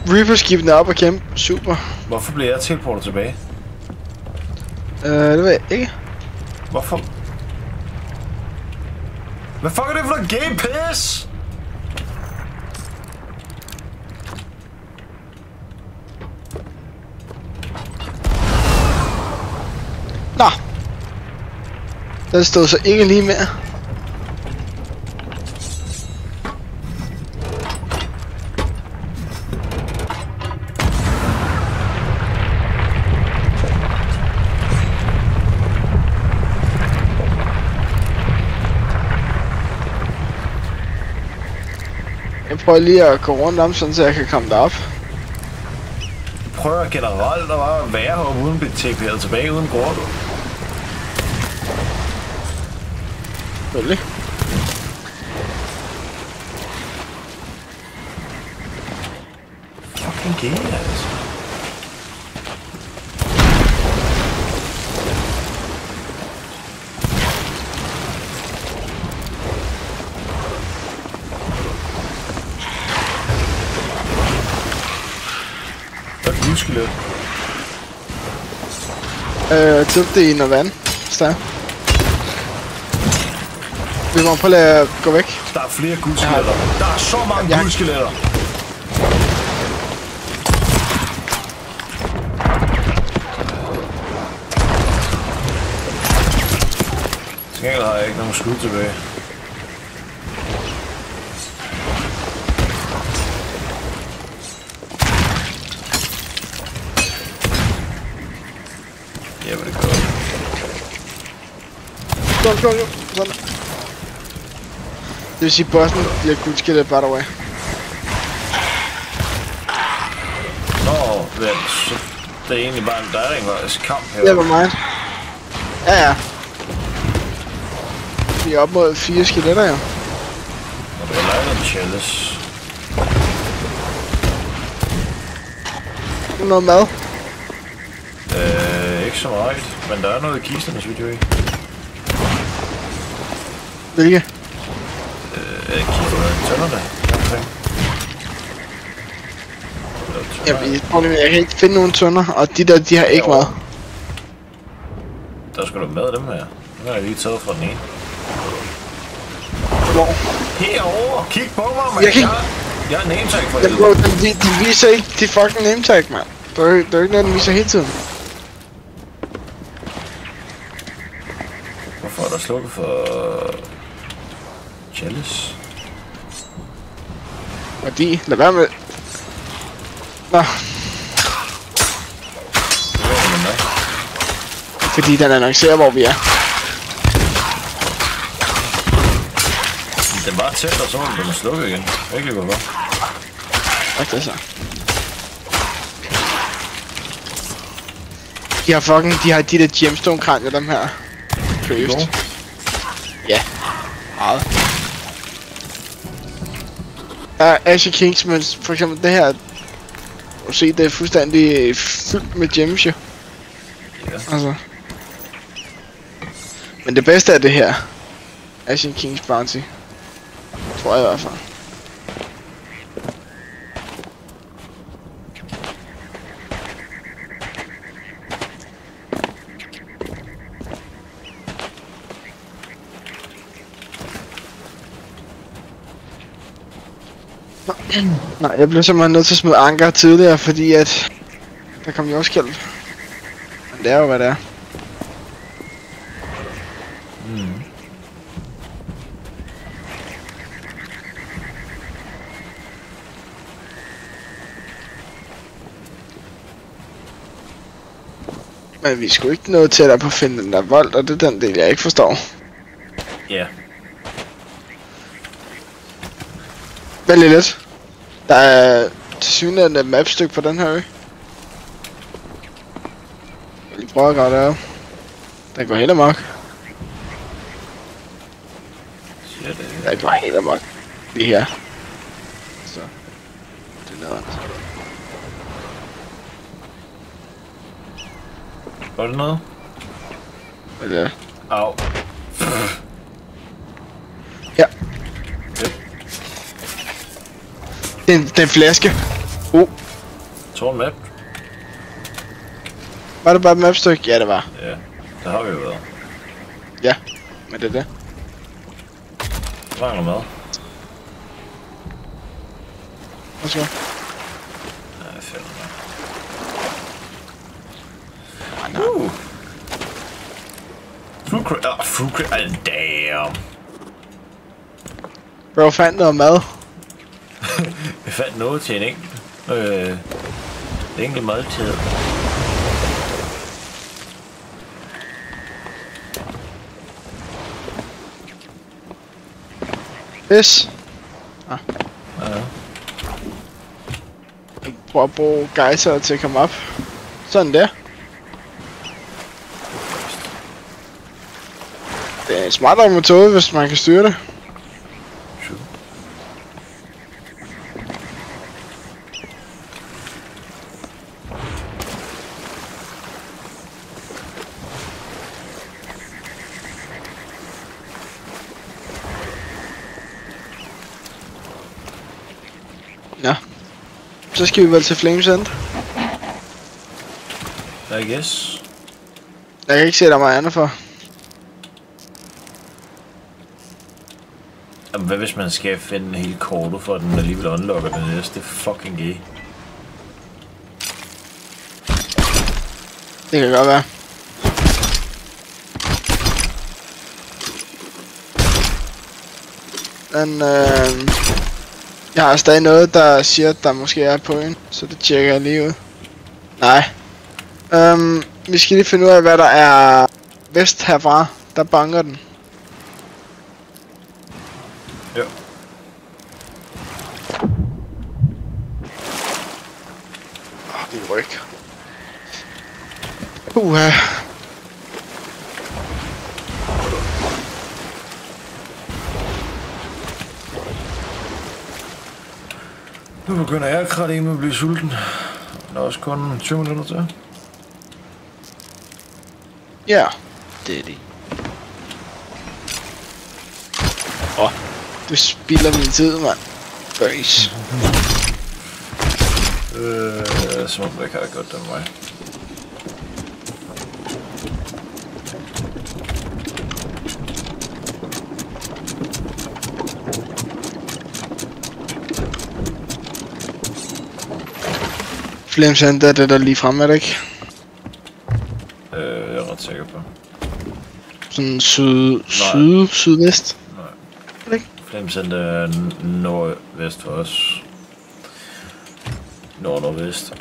Reaper-skibene er op og kæmpe. Super. Hvorfor bliver jeg teleportet tilbage? Det ved jeg ikke. Hvorfor? Hvad fuck er det for noget game piss? Nå. Den stod så ikke lige mere. Jeg prøver lige at gå rundt om, sådan så jeg kan komme derop. Prøver generelt at bare være heroppe uden blive TP'et tilbage uden gård. Selvfølgelig. Fucking gay, altså. Skelet. Dyb det i noget vand. Så. Vi må prøve at gå væk. Der er flere guldskeletter. Der er så mange guldskeletter. Til gengæld har jeg ikke nogen skud tilbage. Sådan. Det vil sige, bossen bliver guldskelet, by the way. Nå, så det er egentlig bare en dejlig kamp her. Det var mig. Ja. Vi er op mod 4 skeletter, jo. Og det var lejlet med Chalice. Noget mad? Ikke så meget, men der er noget i kisterne, synes jeg ikke. Hvilke? Tønderne. Jeg kan ikke finde nogen tønder, og de der, de har ikke meget. Der skulle du med dem her. Nu har jeg lige taget fra den ene. Hvor? Herovre! Kig på mig, mand! Jeg har nametag for helvede. De viser ikke de fucking nametag, mand. Der er ikke noget, den viser hele tiden. Hvorfor er der slukket for Chalice? Fordi, lad være med. Nå. Fordi den annoncerer, hvor vi er. Den var tæt, og så var den slukket igen. Ikke hvorfor. Hvad er det så? De har de der gemstone-kranier, dem her. Seriøst. Ja. Meget. Asher Kings, men for eksempel det her. Du se, det er fuldstændig fyldt med gems, jo. Ja. Altså. Men det bedste er det her. Asher Kings Bounty. Tror jeg i hvert fald. Nej, jeg blev simpelthen nødt til at smide anker tidligere, fordi at der kom jordskælv. Men det er jo hvad det er. Men vi skulle ikke noget tættere på at finde den der vold, og det er den del jeg ikke forstår. Ja. Vældig lidt. Der er tilsyneladende et mapstykke på den her ø. Jeg lige prøve at gøre det her. Den går helt amok. Shit, Den går helt amok. Lige her. Så. Det er noget. Var det noget? Hvad er det? Au. Ja. Det er en flaske. Tårn map? Var det bare et mapstykke? Ja, det var. Ja, der har vi jo været. Ja, men det er det. Der mangler mad. Værsgo. Ja, fedt. Food crate. Food crate. Damn. Bro, fandt noget mad. Vi fandt noget til en enkelt måltid. Yes. Ja. Jeg prøver at bruge gejser til at komme op. Sådan der. Det er en smartere metode, hvis man kan styre det. Sure. Ja. Så skal vi vel til Flames End. I guess. Jeg kan ikke se, der er meget andet for. Jamen, hvad hvis man skal finde hele kortet, for at den alligevel unlocker det næste fucking gay? Det kan godt være. Men jeg har stadig noget, der siger, at der måske er på en, så det tjekker jeg lige ud. Nej. Vi skal lige finde ud af, hvad der er vest herfra. Der banker den. Ja. Min ryg. Uha. Nu begynder jeg akkurat ikke med at blive sulten. Der er også kun 20 minutter til. Ja, det er det. Du spilder min tid, mand. Bøjs. Som om jeg ikke har gjort det med mig. Flames End er det der lige fremme, er det ikke? Jeg er ret sikker på. Sådan sydvest? Nej. Flames End er nordvest for os. Nordvest.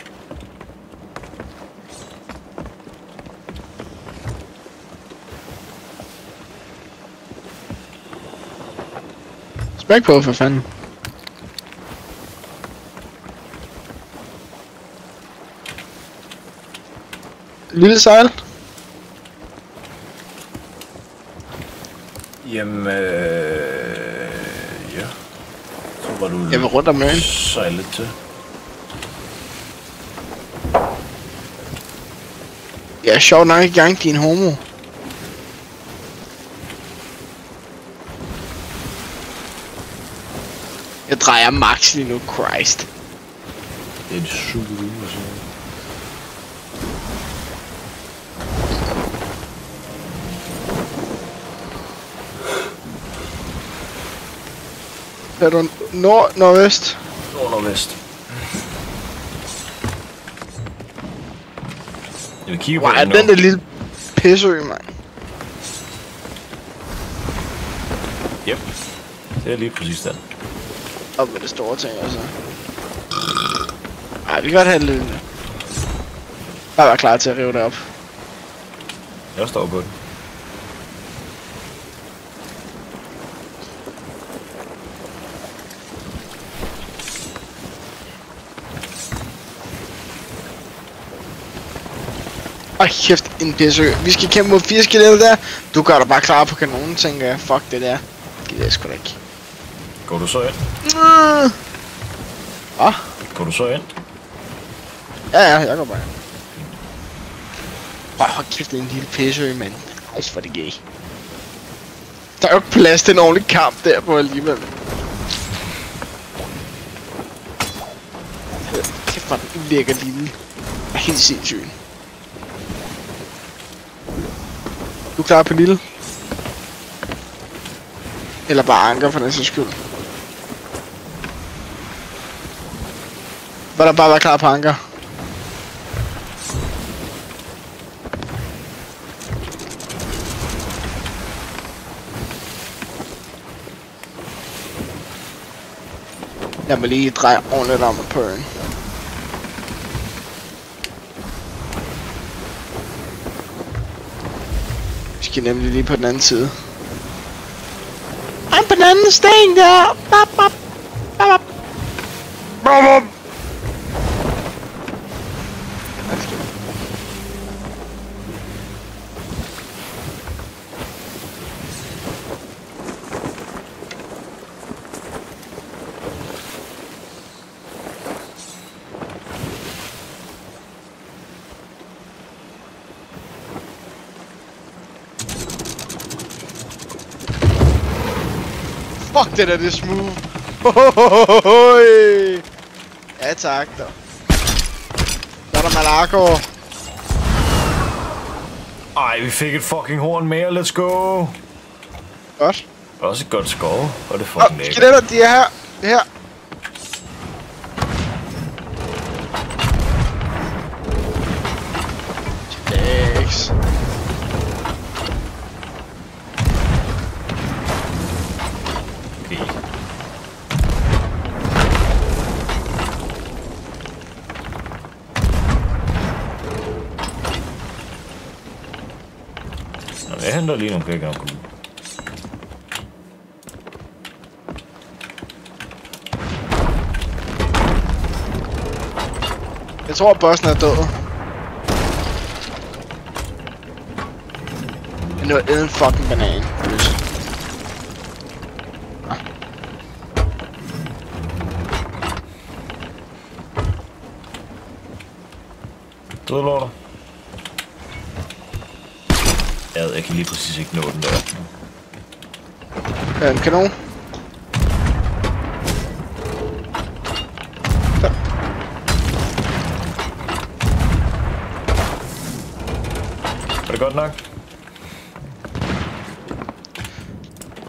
Smæk på, for fanden. Lille sejl. Jamen, ja. Så var du Jeg vil rundt om øen. sejle til. Jeg er sjovt nok i gang, din homo. Jeg drejer max lige nu, Christ. Det er en super og sådan. Er du nordvest? Nordvest. Jeg vil kigge på Wow, den der lille pisseø, mand. Yep. Det er lige præcis den. Op med det store ting, altså. Ej, vi kan godt have lidt. Bare være klar til at rive det op. Jeg står på den. Kæft, en pisse. Vi skal kæmpe mod 4 skeletter der. Du gør dig bare klar på kanonen, tænker jeg. Fuck det der. Gider jeg sgu da ikke. Går du så ind? Hvad? Går du så ind? Ja, jeg går bare ind. Hold kæft, det er en lille pisse, mand. Ej, hvor det gay. Der er jo ikke plads til en ordentlig kamp der på alligevel. Kæft, hvor den ulækker lille. Er helt sindssygt. Du er klar på lille? Eller bare anker for den sags skyld? Var der bare være klar på anker? Jeg må lige dreje ordentligt om på øen. Vi skal nemlig lige på den anden side. I'm på den anden sten der! Bap, bap. Bap, bap. Bap, bap. Fuck, det der, det er smooth. Ja tak, da. Så er der Malaco. Ej, vi fik et fucking horn mere, let's go. Godt. Også et godt skov, og det fucking lækkert. Skeletter, de er her. Det her. Thanks. Jeg henter lige nogle pækker. Jeg tror, bossen er død. Men nu er en fucking banan. Dødlorter. Jeg kan lige præcis ikke nå den der. Ja, en kanon. Der. Er det godt nok?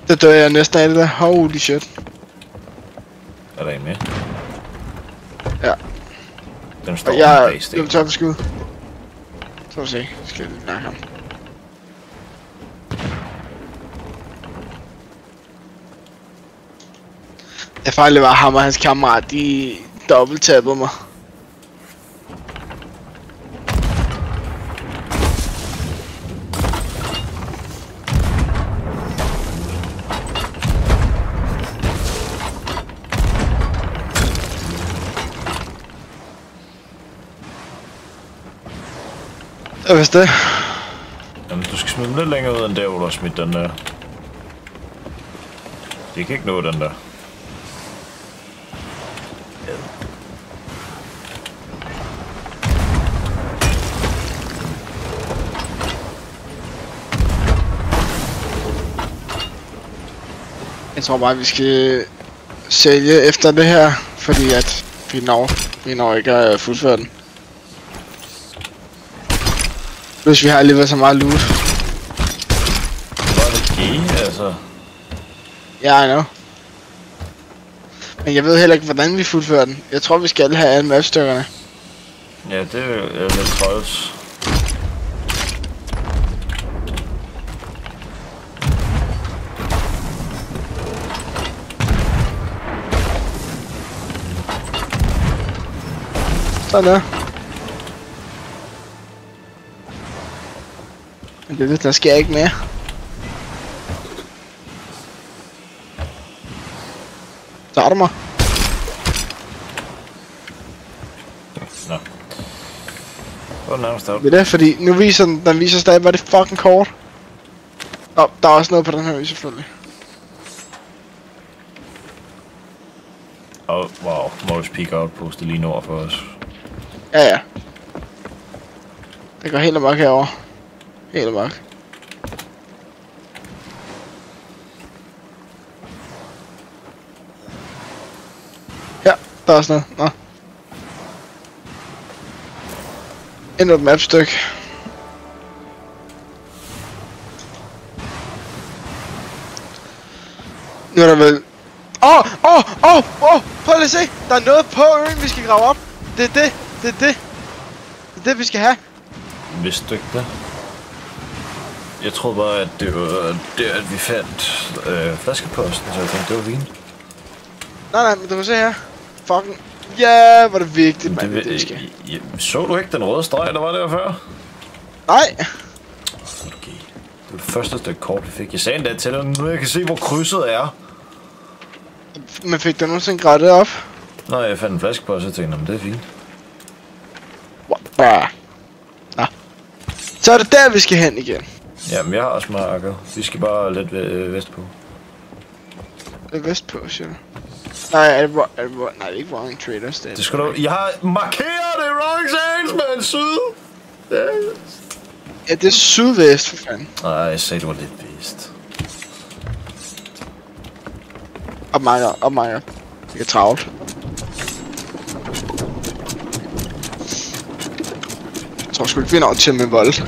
Det dør jeg næsten af det der. Holy shit. Er der en med? Ja. Den står jeg bag sten. Jeg vil tage for skud. Så vi se. Skal jeg nakke ham. Jeg fejlede var ham og hans kammerat, de dobbelttappede mig. Jeg vidste det. Jamen, du skal smide dem lidt længere ud end der, hvor du har smidt den der. Det kan ikke nå den der. Jeg tror bare, vi skal sælge efter det her, fordi at vi når ikke at fuldføre den. Plus vi har alligevel så meget loot. Hvor er det gay, altså? Ja, I know. Men jeg ved heller ikke, hvordan vi fuldfører den. Jeg tror, vi skal have alle mapstykkerne. Ja, det er lidt træls. Sådan der. Men det der sker ikke mere. Tager du mig? Nå. Gå nærmest op. Det er fordi nu viser den viser stadig, hvad det fucking kort. Der er også noget på den her, selvfølgelig. Wow, Morris Peak Outpost lige nord for os. Ja. Det går helt amok herovre. Helt amok. Ja, der er også noget. Nå. Endnu et mapstykke. Nu er der vel... Prøv lige at se! Der er noget på øen, vi skal grave op. Det er det, vi skal have. Vidste du ikke det? Jeg troede bare, at det var der, at vi fandt flaskeposten, så jeg tænkte, det var fint. Nej, men du kan se her. Fucking... Ja, hvor er det vigtigt, mand. Det skal. Så du ikke den røde streg, der var der før? Nej. Okay. Det var det første stykke kort, vi fik. Jeg sagde endda til dig, nu jeg kan se, hvor krydset er. Men fik du nogensinde gravet det op? Nej, jeg fandt en flaskepost, og tænkte, det er fint. Nå. Så er det der, vi skal hen igen. Jamen, jeg har også marker. Vi skal bare lidt vestpå. Lidt vestpå, siger du? Nej, nej, det er ikke Wrong Traders. Det skal du... Jeg har markeret det Wrong Sands, men syd! Ja, det er sydvest, for fanden. Nej, jeg sagde, det var lidt vest. Op mig. Det er travlt. Jeg tror sgu ikke, vi når til med vold.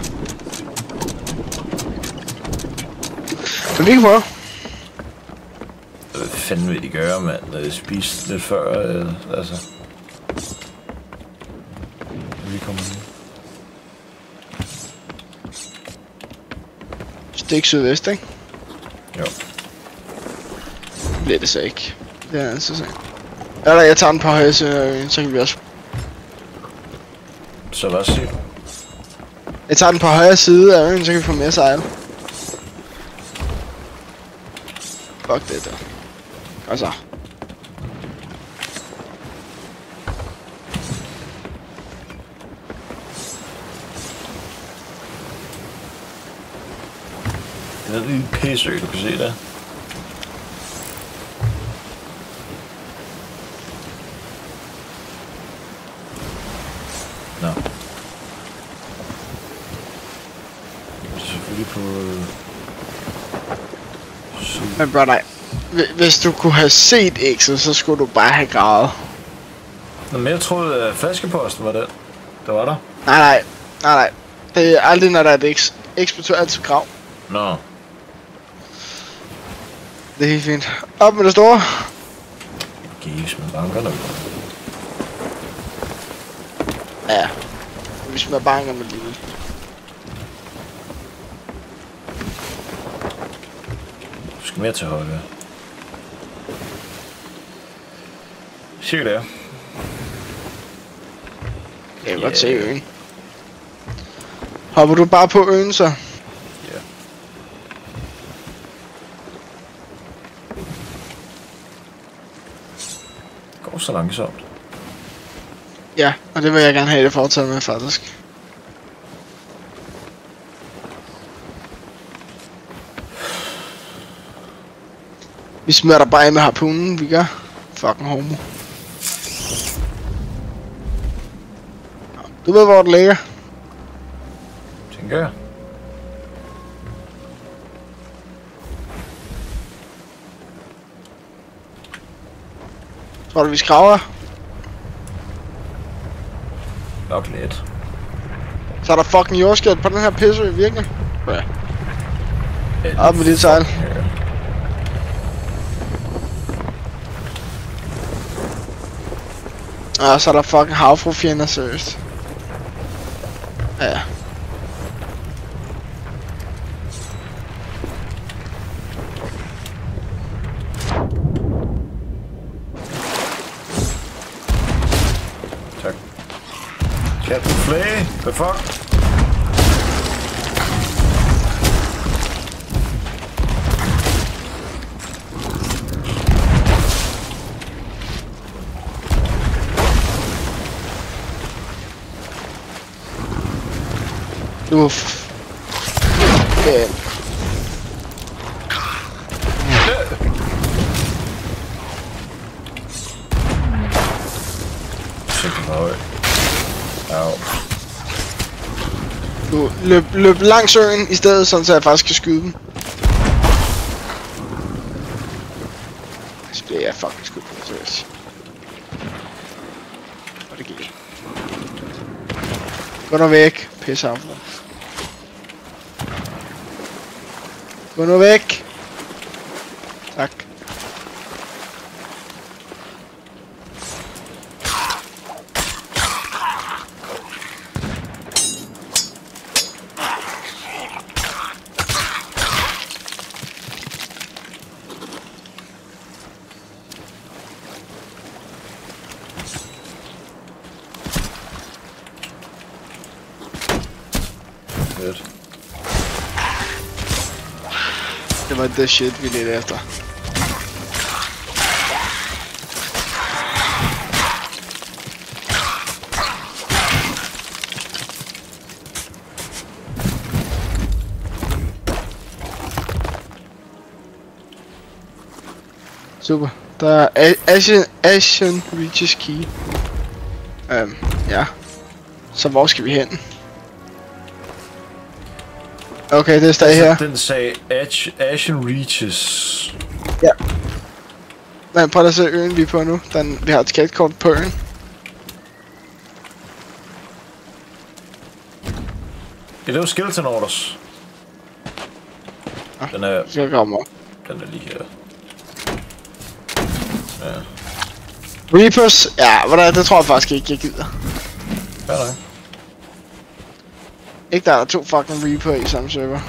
Men vi kan prøve. Hvad fanden vil de gøre, mand? Spise lidt før, altså. Vi kommer nu. Stik sydvest, ikke? Jo. Bliver det så ikke. Det er altså så. Eller jeg tager den på højre, så kan vi også. Så hvad siger du? Jeg tager den på højre side af øen, så kan vi få mere sejl. Fuck det der. Og så. Det er en lille pisseø, du kan se der. Nå. Selvfølgelig på... Men bro, nej. Hvis du kunne have set X'et, så skulle du bare have gravet. Nå, men jeg troede, at flaskeposten var den. Der var der. Nej. Det er aldrig, når der er et X. X betyder altid grav. Nå. Det er helt fint. Op med det store. Gives med bankerne. Ja. Vi smider banker med lille. Du skal mere til højre. Cirka der. Jeg kan godt se øen. Hopper du bare på øen så? Ja. Det går så langsomt. Ja, og det vil jeg gerne have det foretaget med faktisk. Vi smider dig bare af med harpunen, vi gør. Fucking homo. Du ved hvor det ligger. Tænker jeg. Tror du vi skraver? Nok lidt. Så er der fucking jordskæld på den her pisseø, virkelig? Ja. Op med dit sejl. Og så er der fucking havfrufjender, seriøst. Ja. Tak. Captain Flay, the fuck? Uff. Ja. Du løb langs øen i stedet, sådan så jeg faktisk kan skyde dem. Så bliver jeg fucking skudt på, seriøst. Og det gik. Gå nu væk, pisse af. Gå nu væk. Tak. Det var det shit, vi ledte efter. Super. Der er Ashen Reaches Key. Ja. Så hvor skal vi hen? Okay, det er stadig her. Den sagde Ashen Reaches. Ja. Men prøv at se øen vi er på nu. Vi har et skatekort på øen. Ja, det er jo Skeleton Orders. Ja, den er... skal komme op. Den er lige her. Ja. Reapers? Ja, hvordan? Det tror jeg faktisk ikke, jeg gider. Hvad er der? Ikke der er 2 fucking Reaper i samme server.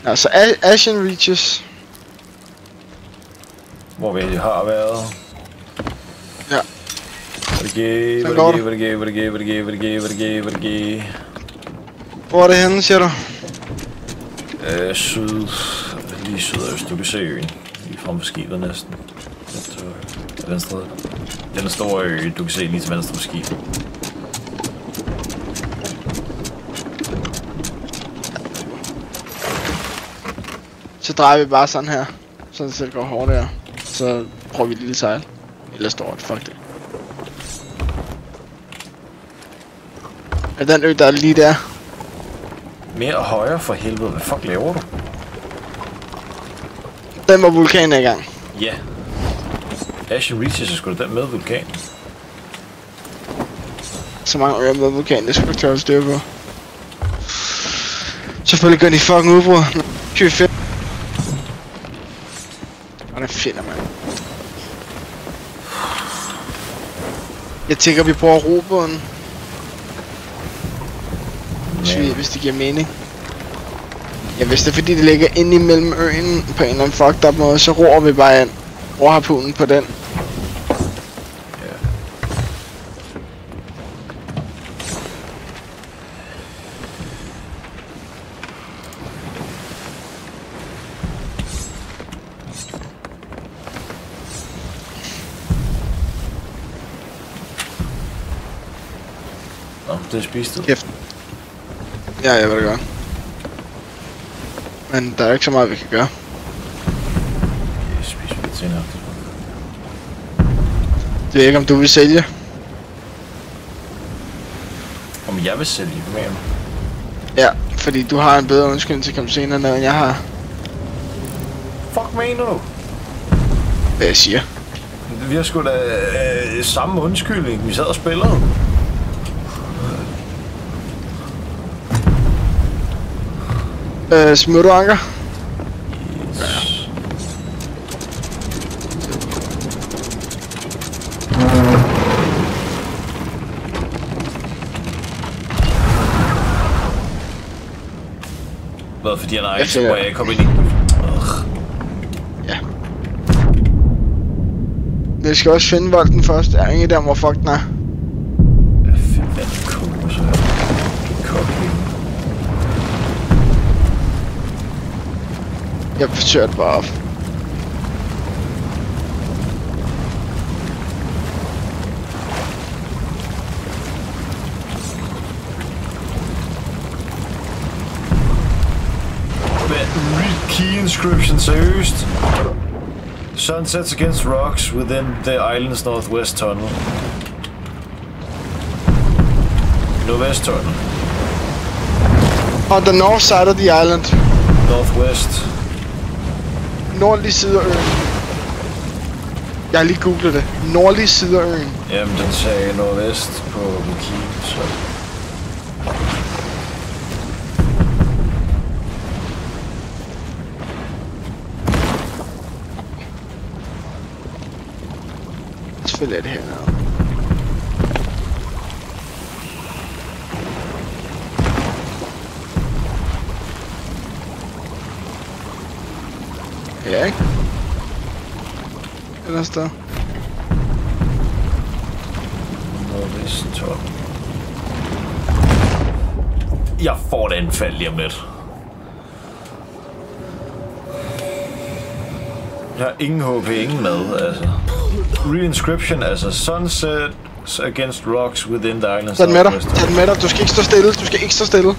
Altså Ashen Reaches. Hvor vi har været. Ja. Hvor er det henne, siger du? Syd. Lige sydøst. Du kan se øen. Lige frem på skibet næsten. Venstre. Den store ø, du kan se lige til venstre på skibet. Så drejer vi bare sådan her. Sådan så det går hårdt her. Så prøver vi et lille sejl. Eller stort, fuck det. Er den ø der er lige der? Mere højre for helvede, hvad fuck laver du? Den var vulkanen i gang. Ja. Ashen Reaches er sgu da den med vulkan. Så mange øer med vulkan, det skal du tørre styr på. Selvfølgelig gør de fucking udbrud. Kan vi finde? Hvordan finder man? Jeg tænker vi bruger robåden. Hvis det giver mening. Ja, hvis det er fordi det ligger inde imellem øen på en eller anden fucked up måde, så roer vi bare ind. Roer harpunen på den. Nå, det er spist ud. Kæft. Ja, jeg ved det godt. Men der er ikke så meget vi kan gøre. Jeg spiser lidt senere. Det ved ikke om du vil sælge. Om jeg vil sælge med ham? Ja, fordi du har en bedre undskyldning til at komme senere, end jeg har. Fuck mener du? Hvad jeg siger. Vi har sgu da samme undskyldning. Vi sad og spillede. Smider du anker? Yes. Hvad, fordi han er ikke, så må jeg komme ind i. Ja. Vi skal også finde volden først. Der er ingen der, hvor fuck den er. Hvad fanden er det cool, så her? Det er cocky. Jeg forsøger det bare op. Read key inscription, seriøst? Sun sets against rocks within the island's northwest tunnel. Nordvest tunnel. On the north side of the island. Northwest. Nordlig side af øen. Jeg har lige googlet det. Nordlig side af øen. Jamen, den sagde nordvest på wiki, så... Selvfølgelig er det hernede. Ja, ikke? Ellers der. Nordvest top. Jeg får et anfald lige om lidt. Jeg har ingen HP, ingen mad, altså. Reinscription, altså sunset against rocks within the island. Tag den med dig, tag den med dig. Du skal ikke stå stille, du skal ikke stå stille.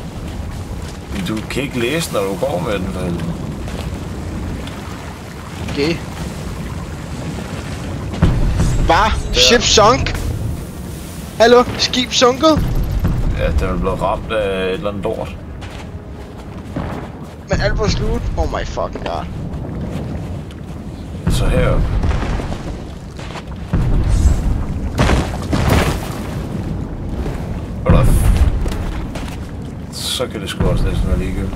Du kan ikke læse, når du går med den, for helvede. Okay. Hvad? Ship sunk? Hallo? Skib sunket? Ja, den er blevet ramt af et eller andet lort. Men alt var slut? Oh my fucking god. Så her. Så kan det sgu også næsten være ligegyldigt.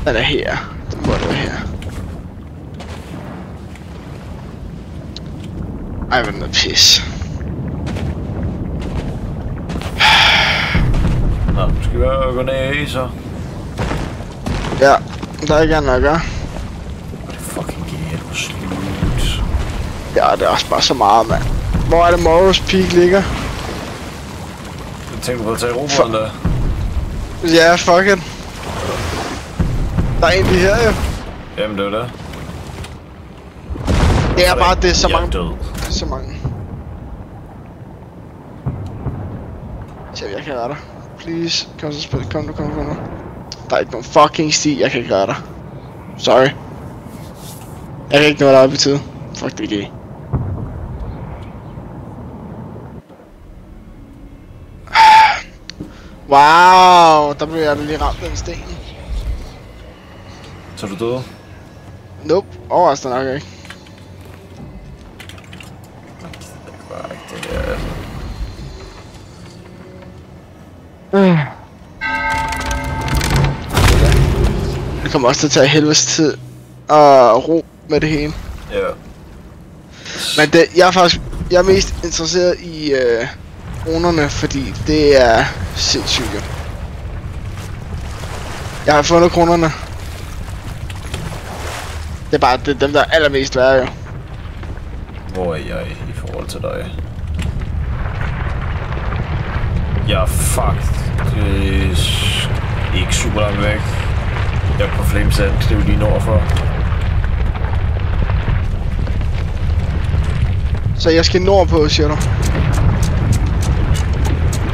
Den er her. Den må være her. Ej, hvor noget pis. Nå, skal vi gå ned i så? Ja, der er ikke andet at gøre. Det fucking gæt på slut. Ja, det er også bare så meget, mand. Hvor er det Morros Peak ligger? Jeg tænker på at tage roboten der. Ja, fuck it. Der er en lige her, jo. Jamen, det er det. Det er bare, det er så mange. Jeg er død. Det er så mange. Så jeg kan redde dig. Please, kom så spil. Kom nu. Der er ikke nogen fucking sti, jeg kan ikke redde dig. Sorry. Jeg kan ikke nå dig op i tid. Fuck det gay. Wow, der blev jeg lige ramt af en sten. Så er du død? Nope, overraskende nok ikke. Det var ikke det der, altså. Det kommer også til at tage helvedes tid og ro med det hele. Ja. Men det, jeg er mest interesseret i runerne, fordi det er sindssygt jo. Jeg har fundet kronerne. Det er bare dem, der er allermest værre jo. Hvor er jeg i forhold til dig? Jeg er faktisk ikke super langt væk. Jeg er på Flamesand, det er jo lige nordfor. Så jeg skal nordpå, siger du?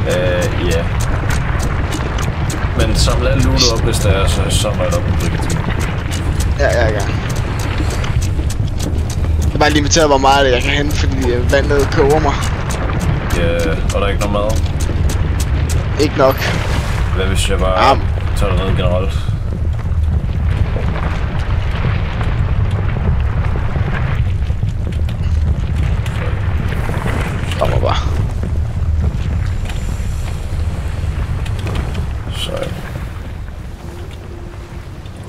Ja. Men samle alt lootet op, hvis der er, så samler jeg det op på brigadier. Ja. Jeg er bare limiteret, hvor meget jeg kan hente, fordi vandet koger mig. Ja, og der er ikke noget mad. Ikke nok. Hvad hvis jeg bare tager det ned generelt? Kommer bare. Så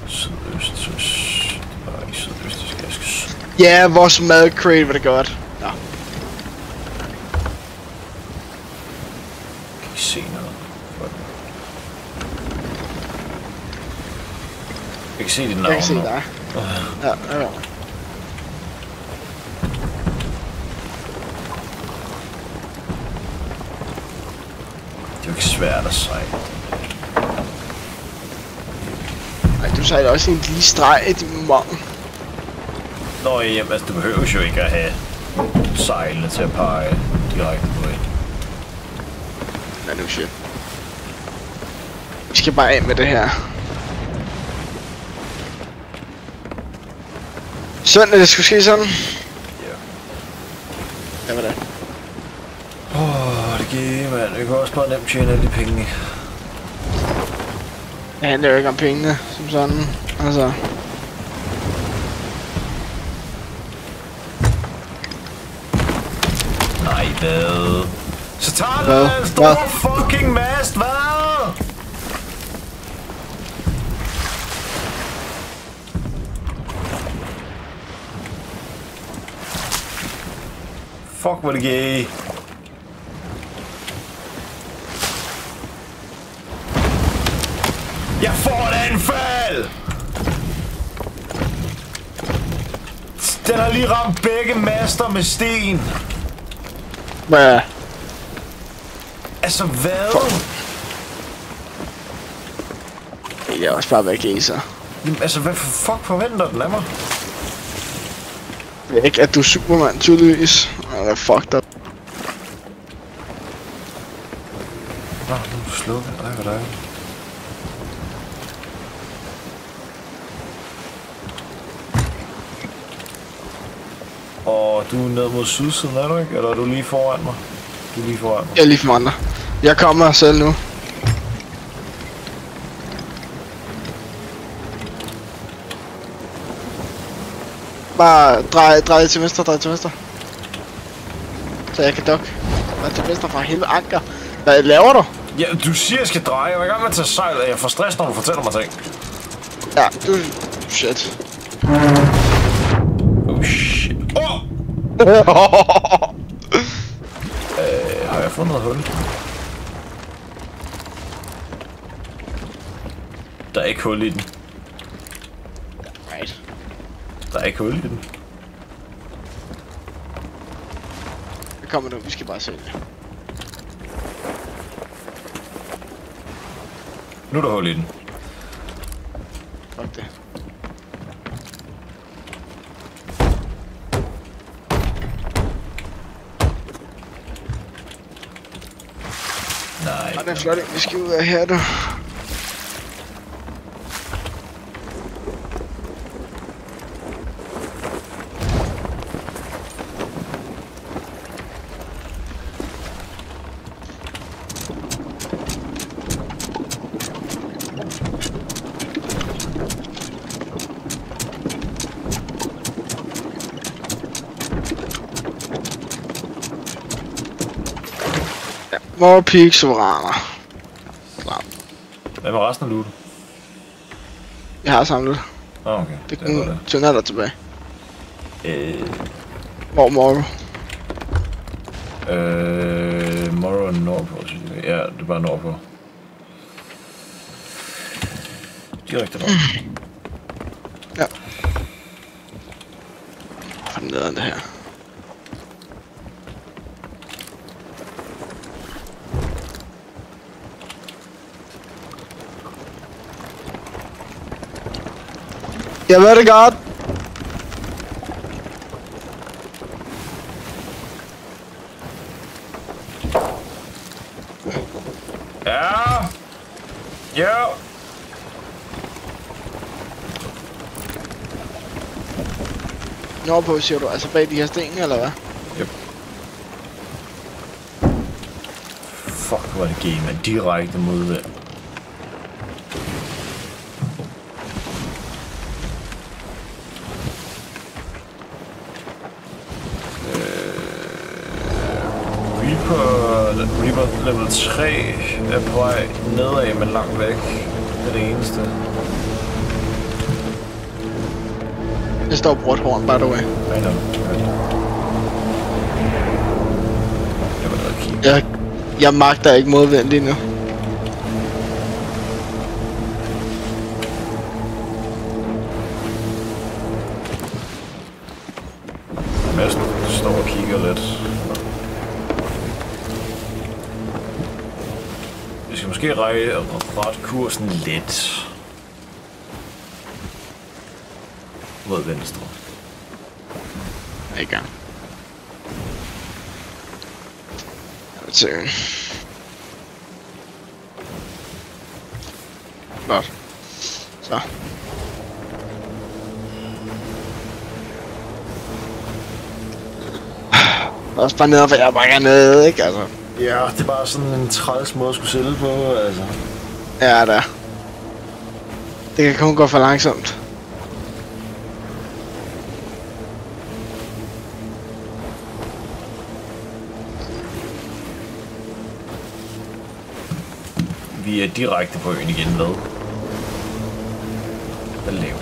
sydøst. Bare ikke sydøst, jeg skal Ja, vores madcrate var det godt. Nå. kan ikke se noget. Jeg kan se dit navn. Jeg kan se dig. Ja. Det er jo ikke svært at sejle. Ej, du sejler også en lige streg i din mong. Nå, jamen, altså, du behøver jo ikke at have sejlene til at pege direkte på ind. Nej, nu shit. Vi skal bare af med det her. Søndag, det skulle ske sådan. Ja. Ja, hvad det? Det giver, mand. Vi kan også bare nemt tjene alle de penge. Det handler jo ikke om pengene, som sådan. Altså. Nej, hvad? Så tager den en stor fucking mast, hvad? Fuck, hvor det gay. Jeg får et anfald! Den har lige ramt begge master med sten. Hvad? Altså, hvad? Det er også bare hvad gay så. Jamen, altså, hvad fuck forventer den af mig? Det er ikke, at du er Superman, tydeligvis. Eller fucked up. Nå, nu er du slukket. Ej, hvor dejligt. Og du er ned mod sydsiden, er du ikke? Eller er du lige foran mig? Du er lige foran mig. Jeg er lige for andre. Jeg kommer selv nu. Bare drej til venstre, drej til venstre. Så jeg kan dukke. Drej til venstre for helvede anker. Hvad laver du? Ja, du siger, jeg skal dreje. Jeg er i gang med at tage sejl, og jeg får stress, når du fortæller mig ting. Ja, du... Shit. Oh shit. Har jeg fundet noget hul? Der er ikke hul i den. Right. Der er ikke hul i den. Det kommer nu, vi skal bare se det. Nu er der hul i den. Fuck det. Nej. Og den er flot, vi skal ud af her, du. More peak soveraner. Klart. Hvad med resten af looten? Jeg har samlet. Okay. Det er kun tunneller tilbage. Hvor Morrow? Morrow er nordpå, synes jeg. Ja, det er bare nordpå. Direkte nord. Ja. For nederen det her. Jeg ved det godt. Ja. Ja. Nordpå siger du, altså bag de her sten, eller hvad? Yep. Fuck, hvor er det gay, man. Direkte modvind. Reaper level 3 er på vej nedad, men langt væk. Det er det eneste. Det står brudt horn, by the way. I know. Jeg vil da kigge. Jeg magter ikke modvind lige nu. Madsen står og kigger lidt. Vi skal måske rette kursen lidt mod venstre. Jeg er i gang. Jeg vil se. Godt. Så. Også bare nede, for jeg er bare nede, ikke altså. Ja, det er bare sådan en træls måde at skulle sælge på, altså. Ja, det er. Det kan kun gå for langsomt. Vi er direkte på øen igen, hvad? Hvad laver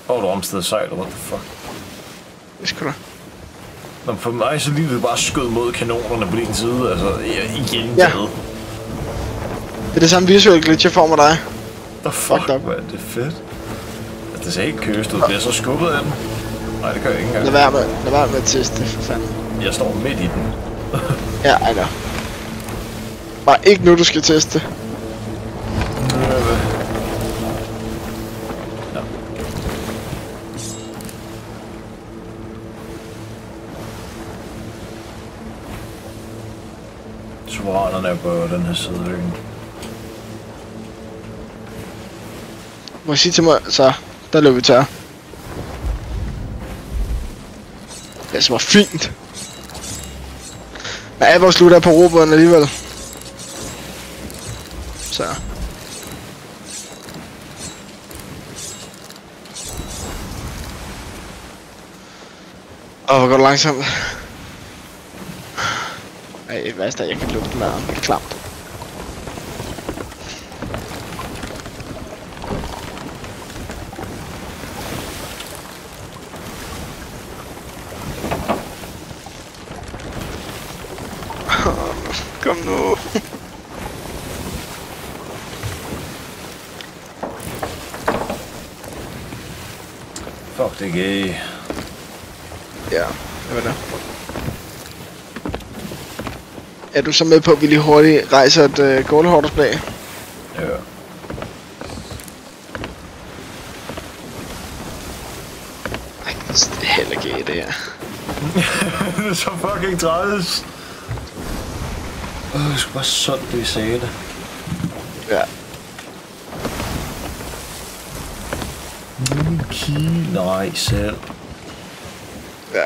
du? Du omstedet sejl, what the fuck? Det skulle da. Nå, for mig så lige det bare skød mod kanonerne på din side, altså igen ja. Taget. Det er det samme visuelle glitch, jeg får med dig. The fuck, man, det er fedt. Altså, det ser ikke køst ud, bliver så skubbet af den. Nej, det gør jeg ikke engang. Lad være med at teste, for fanden. Jeg står midt i den. Ja, I know. Bare ikke nu, du skal teste. Ja. Soveranerne er på den her side af øen. Må jeg sige til mig, så der løber vi tør. Det er så fint. Men er vores slutter på robåden alligevel. Så. Hvor går det langsomt. Ej, hvad er det, jeg kan lugte med det er klamt. Kom nu. Fuck, det er gay. Ja, det var det. Er du så med på, at vi lige hurtigt rejser et goalholders bag? Ja. Ej, det er heller gay, det her. Det er så fucking træls. Det skulle bare sådan, det vi sagde det. Ja. Nej, selv. Ja.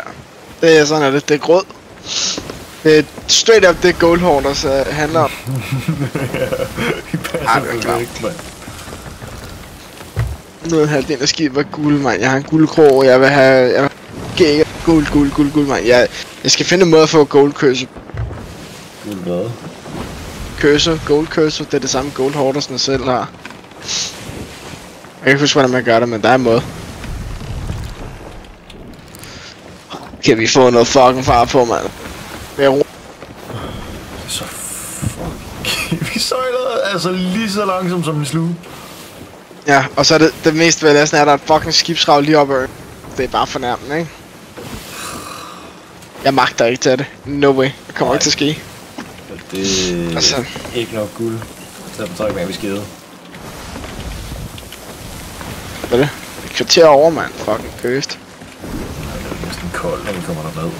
Det er sådan, at det er grød. Det er straight up det goalholders handler om. Ja, vi passer perfekt, mand. Nu er halvdelen af skibet var guld, mand. Jeg har en guldkrog, jeg vil have guld, mand. Jeg skal finde en måde at få gold cursor. Guld hvad? Cursor, gold cursor, det er det samme goalholdersne selv har. Jeg kan ikke huske, hvordan man gør det, men der er en måde. Kan vi få noget fucking far på, mand? Så fuck. Vi sejler altså lige så langsomt som en sluge. Ja, og så er det mest belastende er, at der er et fucking skibsrav lige oppe. Det er bare fornærmende, ikke? Jeg magter ikke til det. No way. Det kommer ikke til at ske. Det er altså ikke nok guld. Derfor tror jeg ikke mere, vi skide. Hvad er det? Et kvarter over, mand. Fucking køst. Det er næsten koldt, når vi kommer derned.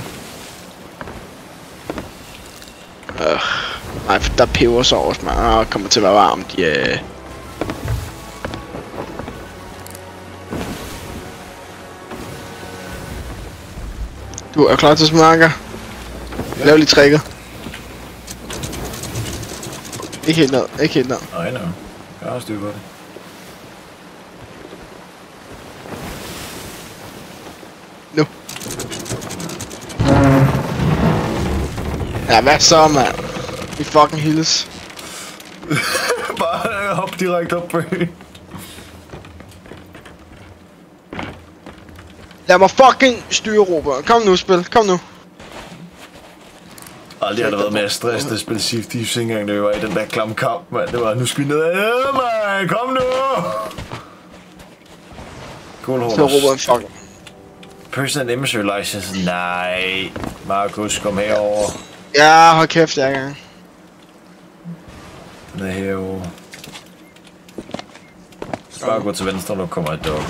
Nej, for der er pebersovs, man. Kommer til at være varmt, ja. Yeah. Du er klar til smakker? Ja. Lav lige tricket. Ikke helt ned, ikke helt ned. Nej, nej. Jeg har styr på det. Nu. Ja, hvad så, mand? Vi fucking hilles. Bare hop direkte op på øen. Lad mig fucking styre, Robert. Kom nu, spil. Kom nu. Aldrig har der været mere stress, det spil Sea of Thieves, ikke engang det var i den der klamme kamp, mand. Det var, nu skal vi ned ad, mand. Kom nu! Cool, så Robert, fucking. Person Emissary License, nej. Markus, kom herover. Ja, hold kæft, jeg er i gang. Ned herover. Bare gå til venstre, nu kommer et dog.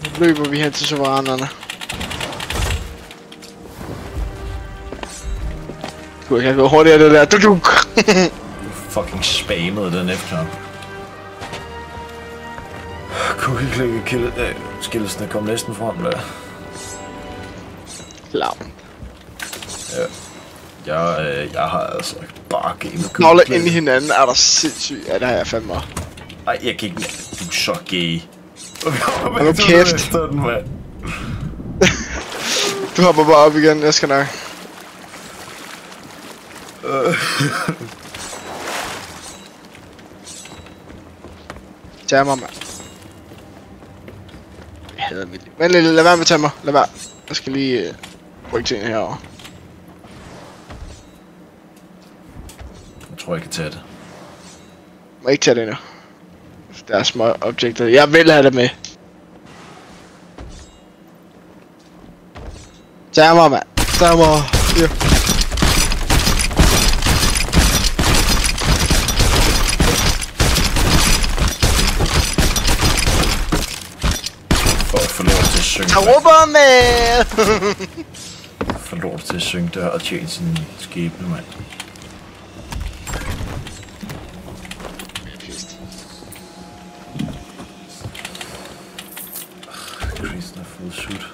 Nu løber vi hen til soveranerne. Du kan gå hurtigere det der. Du fucking spammede den F-knap. Kunne vi klikke skillsene kom næsten frem der. Lav. Ja. Jeg har altså bare gamet. Knogler ind i hinanden er der sindssygt. Ja, det har jeg fandme. Ej, jeg kan ikke... Du er så gay. Hold nu kæft. Du hopper bare op igen, jeg skal nok. Tag mig, mand. Jeg hader mit liv. Men lad være med at tage mig. Lad være. Jeg skal lige rykke tingene herovre. Jeg tror, jeg kan tage det. Må ikke tage det endnu. Der er små objekter. Jeg vil have det med. Tag mig, mand. Tag mig. Ja. For lov til at synge. Taruber med! For lov til at synge der og tjene sin skæbne, mand. Kristen har fået sut.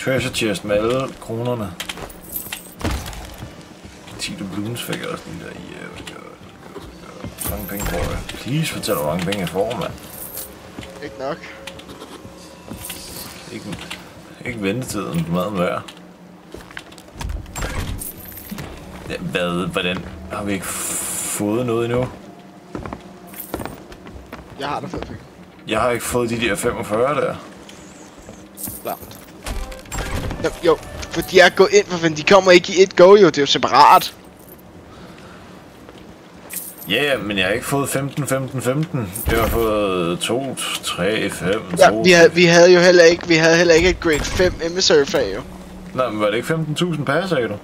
Treasure chest med alle kronerne. 10 doubloons fik jeg også lige der i. Hvor mange penge får jeg? Please fortæl hvor mange penge jeg får, mand. Ikke nok. Ikke ventetiden, meget værd. Ja, hvordan? Har vi ikke fået noget endnu? Jeg har da fået penge. Jeg har ikke fået de der 45 der. Langt. Jo, fordi jeg går ind for de kommer ikke i et go jo, det er jo separat. Ja, men jeg har ikke fået 15. Jeg har fået 2, 3, 5, 2... Ja, vi havde jo heller ikke et grade 5 emissary flag jo. Nej, men var det ikke 15.000 per, sagde du?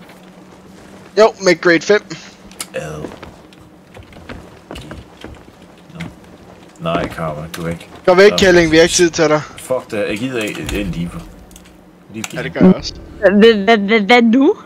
Jo, med grade 5. Ad. Okay. No. Nej, Karma, du er ikke. Gå væk, Kælling, vi har ikke tid til dig. Fuck det, jeg gider ikke. Det er lige på. Ja, det gør jeg også. Hvad nu?